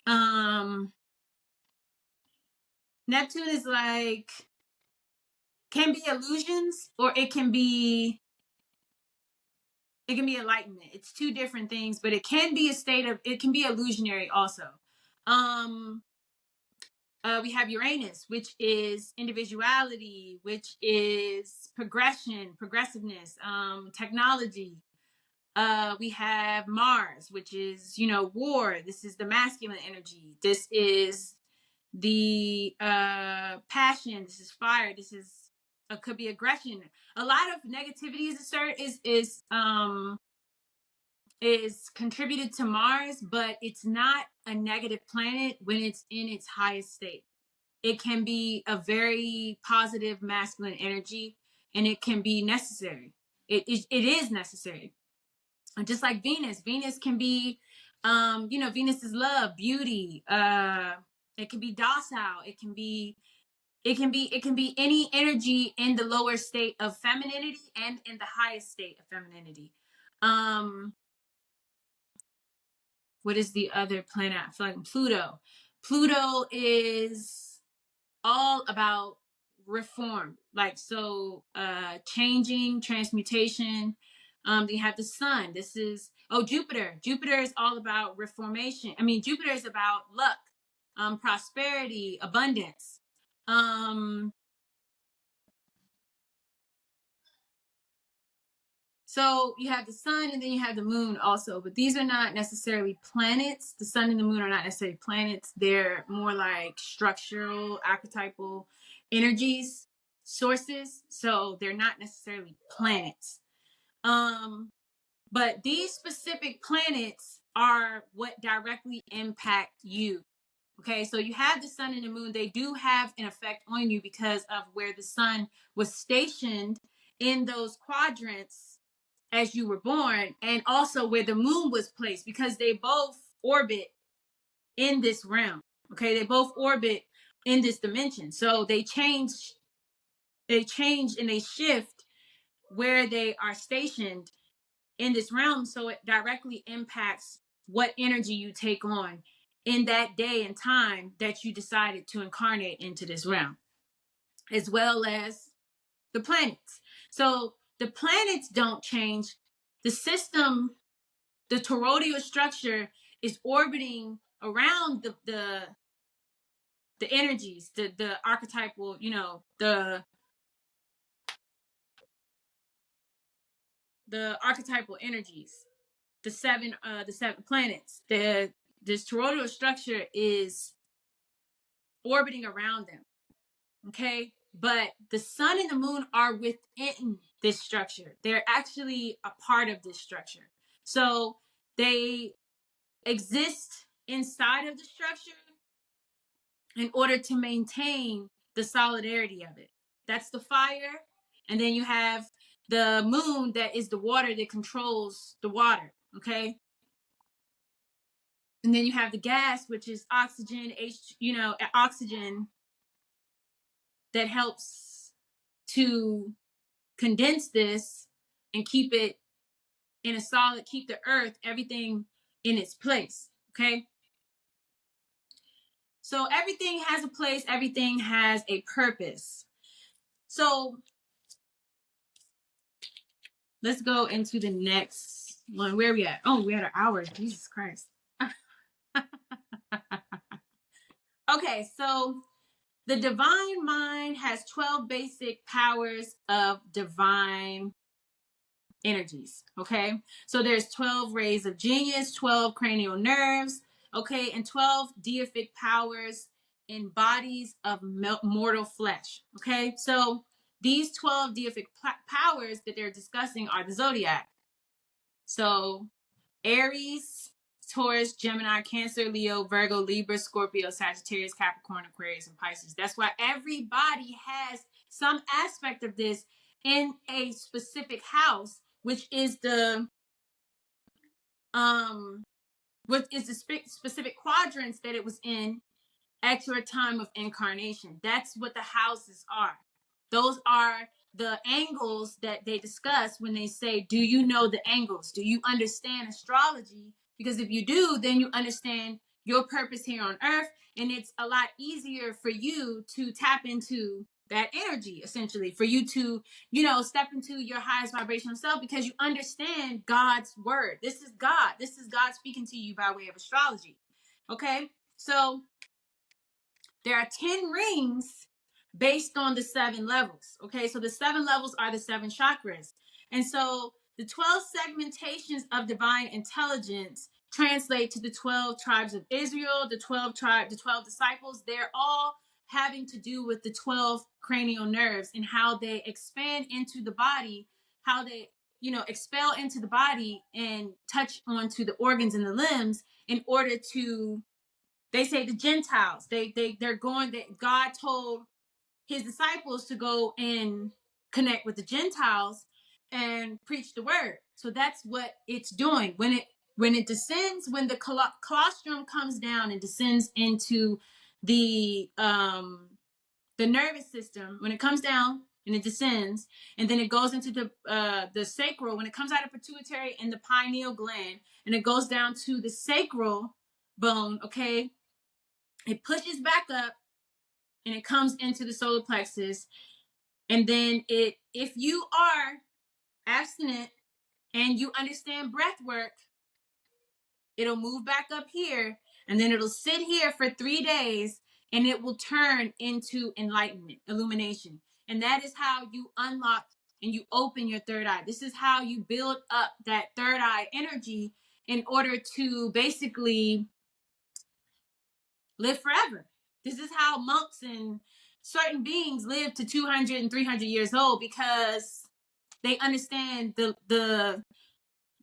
um Neptune is like, can be illusions, or it can be enlightenment. It's two different things, but it can be it can be illusionary also. um we have Uranus, which is individuality, which is progressiveness, technology. We have Mars, which is, war. This is the masculine energy. This is the passion. This is fire. This is could be aggression. A lot of negativity is contributed to Mars, but it's not a negative planet when it's in its highest state. It can be a very positive masculine energy, and it can be necessary. It is necessary. Just like Venus can be, Venus is love, beauty. It can be docile. It can be any energy in the lower state of femininity and in the highest state of femininity. Um, what is the other planet? I feel like Pluto. Pluto is all about reform, like, so changing, transmutation. You have the sun. This is Jupiter is all about reformation. I mean, Jupiter is about luck, prosperity, abundance. um so you have the sun, and then you have the moon also, but these are not necessarily planets. The sun and the moon are not necessarily planets. They're more like structural, archetypal energies, sources. So they're not necessarily planets. But these specific planets are what directly impact you. Okay, so you have the sun and the moon. They do have an effect on you because of where the sun was stationed in those quadrants as you were born, and also where the moon was placed, because they both orbit in this realm. Okay, they both orbit in this dimension. So they change and they shift where they are stationed in this realm. So it directly impacts what energy you take on in that day and time that you decided to incarnate into this realm, as well as the planets. So the planets don't change. The system, the toroidal structure, is orbiting around the energies, the archetypal, the archetypal energies, the seven planets. This toroidal structure is orbiting around them. Okay, but the sun and the moon are within this structure. They're actually a part of this structure. So they exist inside of the structure in order to maintain the solidarity of it. That's the fire. And then you have the moon, that is the water that controls the water. Okay. And then you have the gas, which is oxygen, oxygen, that helps to condense this and keep it in a solid, keep the earth, everything in its place. Okay. So everything has a place, everything has a purpose. So let's go into the next one. Where are we at? Oh, we had an hour. Jesus Christ. Okay, so the divine mind has 12 basic powers of divine energies. Okay, so there's 12 rays of genius, 12 cranial nerves, okay, and 12 deific powers in bodies of mortal flesh. Okay, so these 12 deific powers that they're discussing are the zodiac. So Aries, Taurus, Gemini, Cancer, Leo, Virgo, Libra, Scorpio, Sagittarius, Capricorn, Aquarius, and Pisces. That's why everybody has some aspect of this in a specific house, which is the specific quadrants that it was in at your time of incarnation. That's what the houses are. Those are the angles that they discuss when they say, do you know the angles? Do you understand astrology? Because if you do, then you understand your purpose here on earth. And it's a lot easier for you to tap into that energy, essentially, for you to, step into your highest vibrational self, because you understand God's word. This is God. This is God speaking to you by way of astrology. Okay. So there are 10 rings based on the 7 levels. Okay, so the 7 levels are the 7 chakras. And so the 12 segmentations of divine intelligence translate to the 12 tribes of Israel, the 12 disciples. They're all having to do with the 12 cranial nerves and how they expand into the body, how they expel into the body and touch onto the organs and the limbs in order to, they say, the Gentiles, they're going, that God told his disciples to go and connect with the Gentiles and preach the word. So that's what it's doing. When it descends, when the colostrum comes down and descends into the nervous system, when it comes down and it descends, and then it goes into the sacral, when it comes out of pituitary and the pineal gland, and it goes down to the sacral bone, okay, it pushes back up and it comes into the solar plexus. And then if you are abstinent and you understand breath work, it'll move back up here, and then it'll sit here for 3 days, and it will turn into enlightenment, illumination. And that is how you unlock and you open your third eye. This is how you build up that third eye energy in order to basically live forever. This is how monks and certain beings live to 200 and 300 years old, because they understand the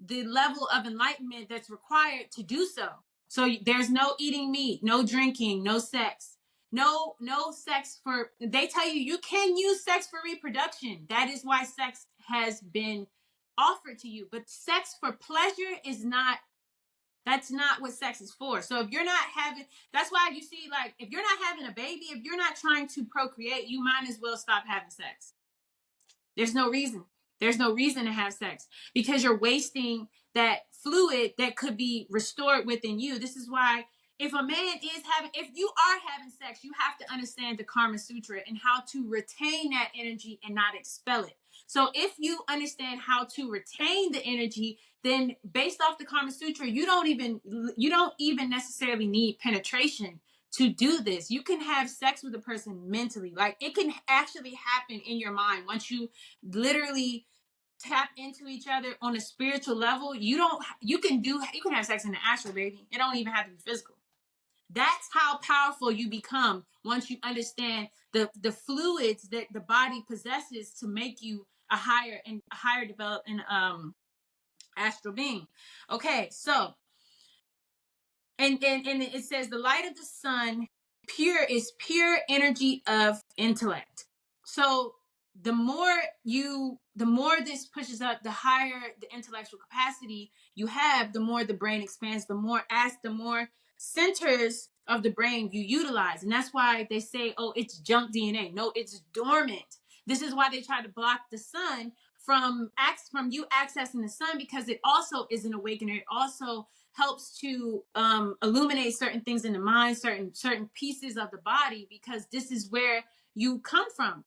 level of enlightenment that's required to do so. So there's no eating meat, no drinking, no sex, no sex for, they tell you can use sex for reproduction. That is why sex has been offered to you. But sex for pleasure is not, that's not what sex is for. So if you're not having, that's why you see, like, if you're not having a baby, if you're not trying to procreate, you might as well stop having sex. There's no reason. There's no reason to have sex, because you're wasting that fluid that could be restored within you. This is why if you are having sex, you have to understand the Karma Sutra and how to retain that energy and not expel it. So if you understand how to retain the energy, then based off the Karma Sutra, you don't even necessarily need penetration to do this. You can have sex with a person mentally. Like, it can actually happen in your mind once you literally tap into each other on a spiritual level. You can have sex in the astral, baby. It don't even have to be physical. That's how powerful you become once you understand the fluids that the body possesses to make you a higher developed and astral being. Okay, so and it says the light of the sun is pure energy of intellect. So the more this pushes up, the higher the intellectual capacity you have, the more the brain expands, the more centers of the brain you utilize. And that's why they say, oh, it's junk DNA. No, it's dormant. This is why they try to block the sun from you accessing the sun, because it also is an awakener. It also helps to illuminate certain things in the mind, certain pieces of the body, because this is where you come from.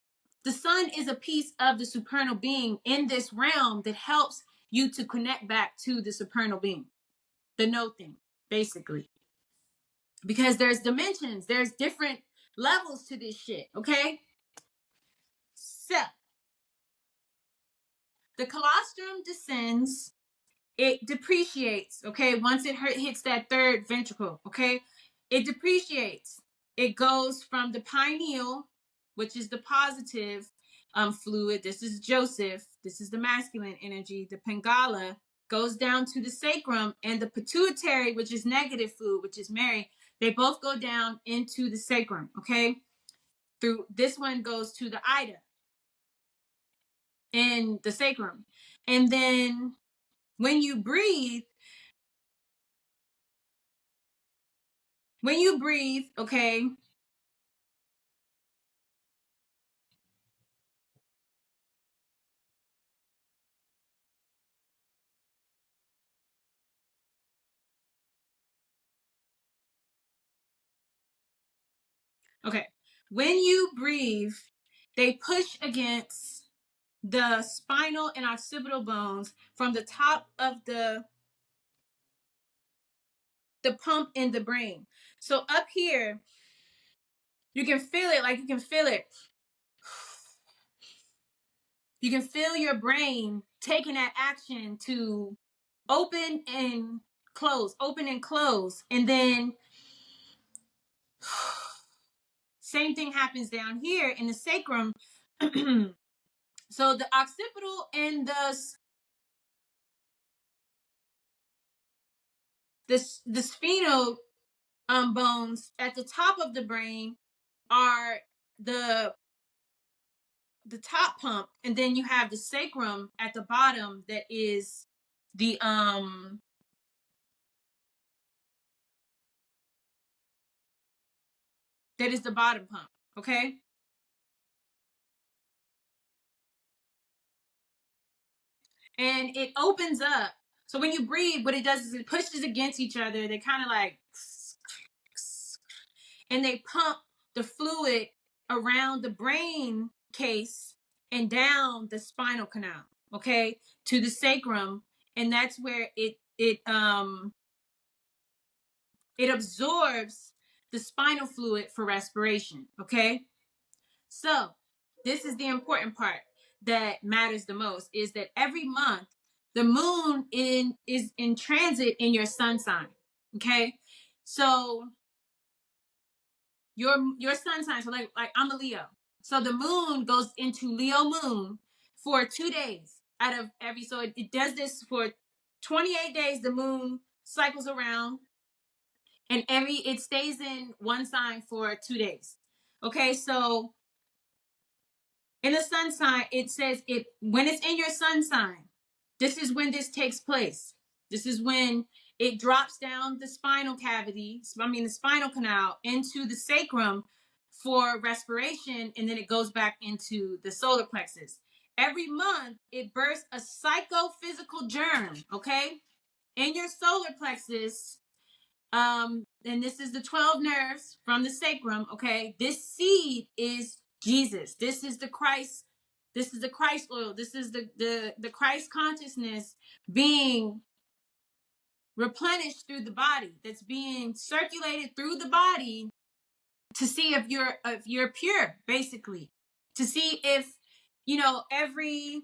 The sun is a piece of the supernal being in this realm that helps you to connect back to the supernal being, the no thing, basically. Because there's dimensions, there's different levels to this shit, okay? So, the colostrum descends, it depreciates, okay? Once it hits that third ventricle, okay? It depreciates. It goes from the pineal, which is the positive fluid. This is Joseph. This is the masculine energy. The Pingala goes down to the sacrum, and the pituitary, which is negative fluid, which is Mary, they both go down into the sacrum, okay? Through this one goes to the Ida in the sacrum. And then when you breathe, okay, okay, when you breathe, they push against the spinal and occipital bones from the top of the pump in the brain. So up here, you can feel it, like you can feel it. You can feel your brain taking that action to open and close, open and close. And then same thing happens down here in the sacrum. So the occipital and the spinal bones at the top of the brain are the top pump, and then you have the sacrum at the bottom that is the bottom pump, okay? And it opens up. So when you breathe, what it does is it pushes against each other. They kind of like, and they pump the fluid around the brain case and down the spinal canal, okay, to the sacrum, and that's where it absorbs the spinal fluid for respiration, okay? So this is the important part that matters the most, is that every month the moon is in transit in your sun sign, okay? So your sun sign, so like I'm a Leo, so the moon goes into Leo moon for 2 days out of every, so it does this for 28 days. The moon cycles around, and it stays in one sign for 2 days, okay? So in the sun sign, it says it when it's in your sun sign, this is when this takes place. This is when it drops down the spinal cavity, the spinal canal into the sacrum for respiration, and then it goes back into the solar plexus. Every month, it bursts a psychophysical germ, okay? In your solar plexus, and this is the 12 nerves from the sacrum, okay? This seed is Jesus. This is the Christ. This is the Christ oil. This is the Christ consciousness being replenished through the body, that's being circulated through the body to see if you're pure, basically. To see if, every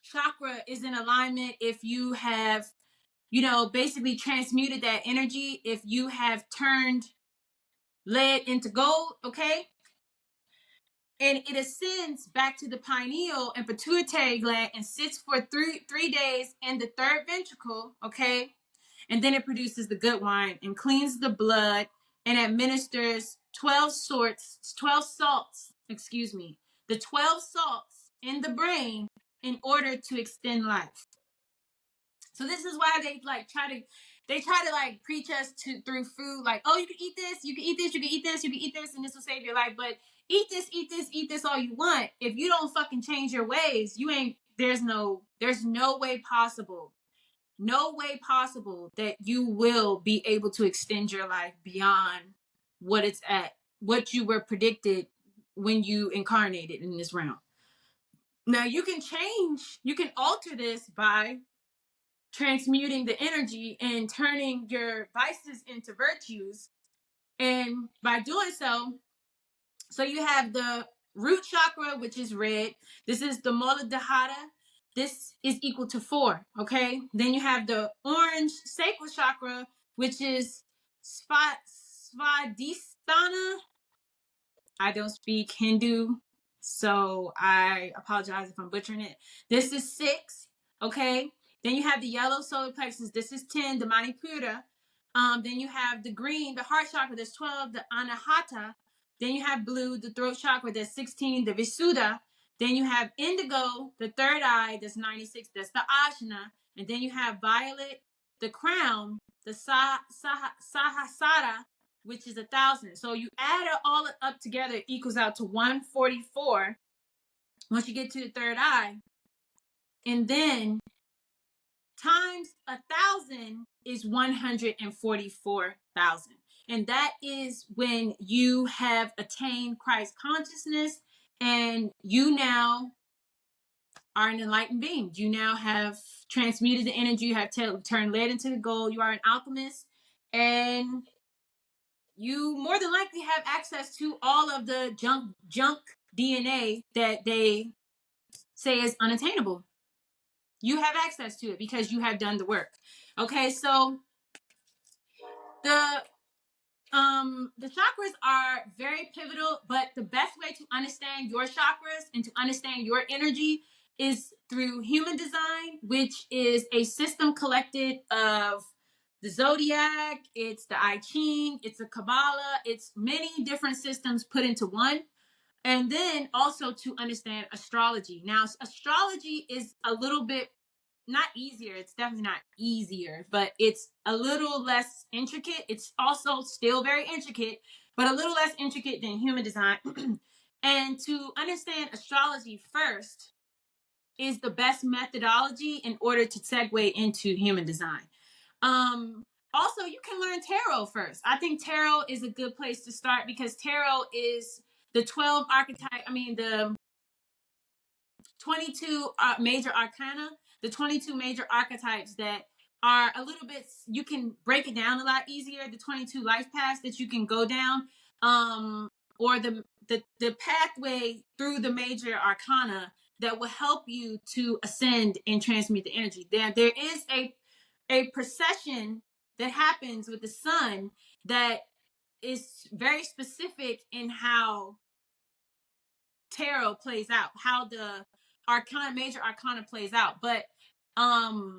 chakra is in alignment, if you have, basically transmuted that energy, if you have turned lead into gold, okay? And it ascends back to the pineal and pituitary gland and sits for three days in the third ventricle, okay? And then it produces the good wine and cleans the blood and administers 12 salts, the 12 salts in the brain in order to extend life. So this is why they try to like preach us through food, like, oh, you can eat this, you can eat this, you can eat this, you can eat this, and this will save your life. But eat this all you want. If you don't fucking change your ways, there's no way possible. No way possible that you will be able to extend your life beyond what it's at, what you were predicted when you incarnated in this realm. Now you can alter this by transmuting the energy and turning your vices into virtues. And by doing so you have the root chakra, which is red. This is the Muladhara. This is equal to 4. Okay. Then you have the orange sacral chakra, which is Svadhisthana. I don't speak Hindu, so I apologize if I'm butchering it. This is 6, okay? Then you have the yellow solar plexus. This is 10, the Manipura. Then you have the green, the heart chakra. That's 12, the Anahata. Then you have blue, the throat chakra. That's 16, the Visuddha. Then you have indigo, the third eye. That's 96. That's the Ajna. And then you have violet, the crown, the Sahasrara, which is 1,000. So you add it all up together, it equals out to 144 once you get to the third eye. And then times 1,000 is 144,000. And that is when you have attained Christ consciousness and you now are an enlightened being. You now have transmuted the energy, you have turned lead into the gold. You are an alchemist, and you more than likely have access to all of the junk DNA that they say is unattainable. You have access to it because you have done the work. Okay, so the chakras are very pivotal, but the best way to understand your chakras and to understand your energy is through human design, which is a system collected of the zodiac, it's the I Ching, it's a Kabbalah, it's many different systems put into one. And then also to understand astrology. Now, astrology is a little bit not easier. It's definitely not easier, but it's a little less intricate. It's also still very intricate, but a little less intricate than human design. And to understand astrology first is the best methodology in order to segue into human design. Also, you can learn tarot first. I think tarot is a good place to start because tarot is the 12 archetype. I mean, the 22 major arcana, the 22 major archetypes that are a little bit, you can break it down a lot easier. The 22 life paths that you can go down, or the pathway through the major arcana that will help you to ascend and transmute the energy. There is a procession that happens with the sun that is very specific in how tarot plays out, how the major arcana plays out. But I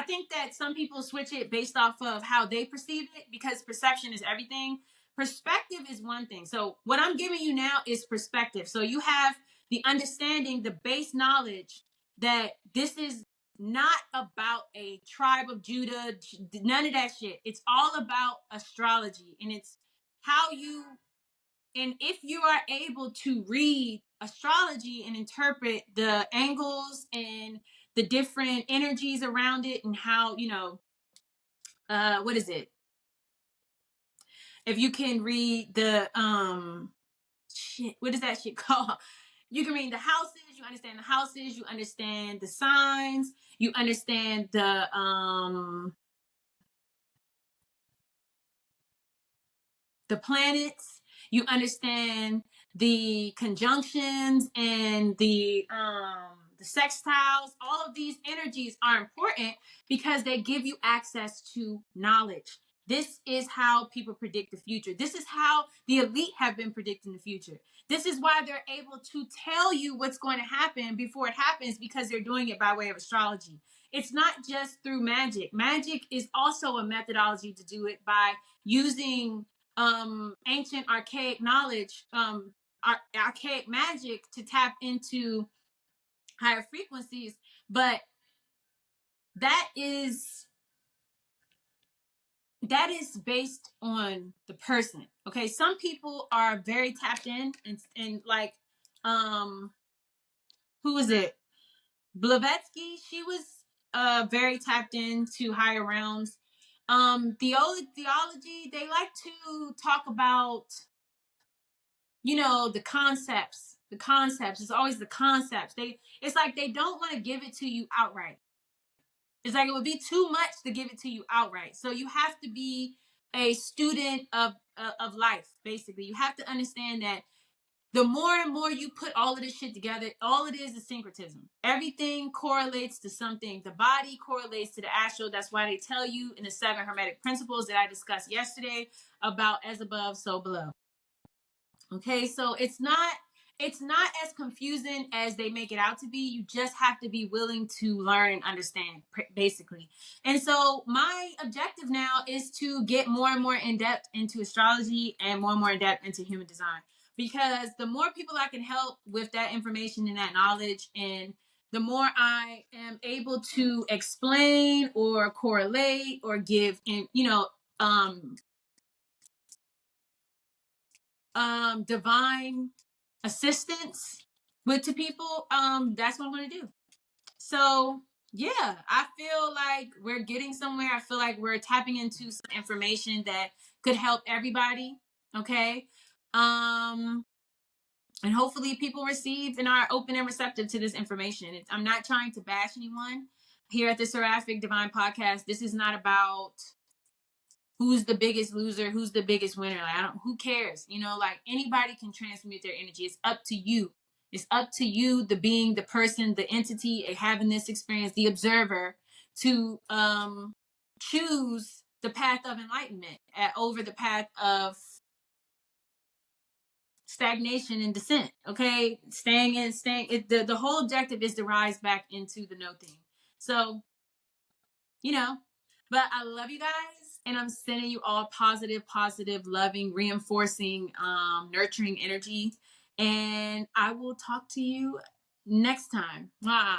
think that some people switch it based off of how they perceive it because perception is everything. Perspective is one thing. So what I'm giving you now is perspective. So you have the understanding, the base knowledge that this is not about a tribe of Judah, none of that shit. It's all about astrology, and it's how you, and if you are able to read astrology and interpret the angles and the different energies around it and how, what is it? If you can read the, what is that shit called? You can read the houses, you understand the houses, you understand the signs, you understand the planets, you understand the conjunctions and the sextiles. All of these energies are important because they give you access to knowledge. This is how people predict the future. This is how the elite have been predicting the future. This is why they're able to tell you what's going to happen before it happens, because they're doing it by way of astrology. It's not just through magic. Magic is also a methodology to do it by using ancient archaic knowledge, archaic magic to tap into higher frequencies. But that is based on the person. Okay, some people are very tapped in and like who is it, Blavatsky, she was very tapped into higher realms. The old theology, they like to talk about the concepts. It's always the concepts. It's like they don't want to give it to you outright. It's like it would be too much to give it to you outright. So you have to be a student of life. Basically, you have to understand that the more and more you put all of this shit together, all it is syncretism. Everything correlates to something. The body correlates to the astral. That's why they tell you in the 7 hermetic principles that I discussed yesterday about as above, so below. Okay, so it's not as confusing as they make it out to be. You just have to be willing to learn and understand, basically. And so my objective now is to get more and more in depth into astrology and more in depth into human design, because the more people I can help with that information and that knowledge, and the more I am able to explain or correlate or give in, divine assistance to people, that's what I'm going to do. So yeah, I feel like we're getting somewhere. I feel like we're tapping into some information that could help everybody. Okay. And hopefully people receive and are open and receptive to this information. I'm not trying to bash anyone here at the Seraphic Divine Podcast. This is not about who's the biggest loser, who's the biggest winner. Like, who cares? Like, anybody can transmute their energy. It's up to you. It's up to you, the being, the person, the entity, having this experience, the observer, to choose the path of enlightenment over the path of stagnation and descent. Okay, the whole objective is to rise back into the no thing. So, but I love you guys, and I'm sending you all positive, loving, reinforcing, nurturing energy. And I will talk to you next time. Mwah.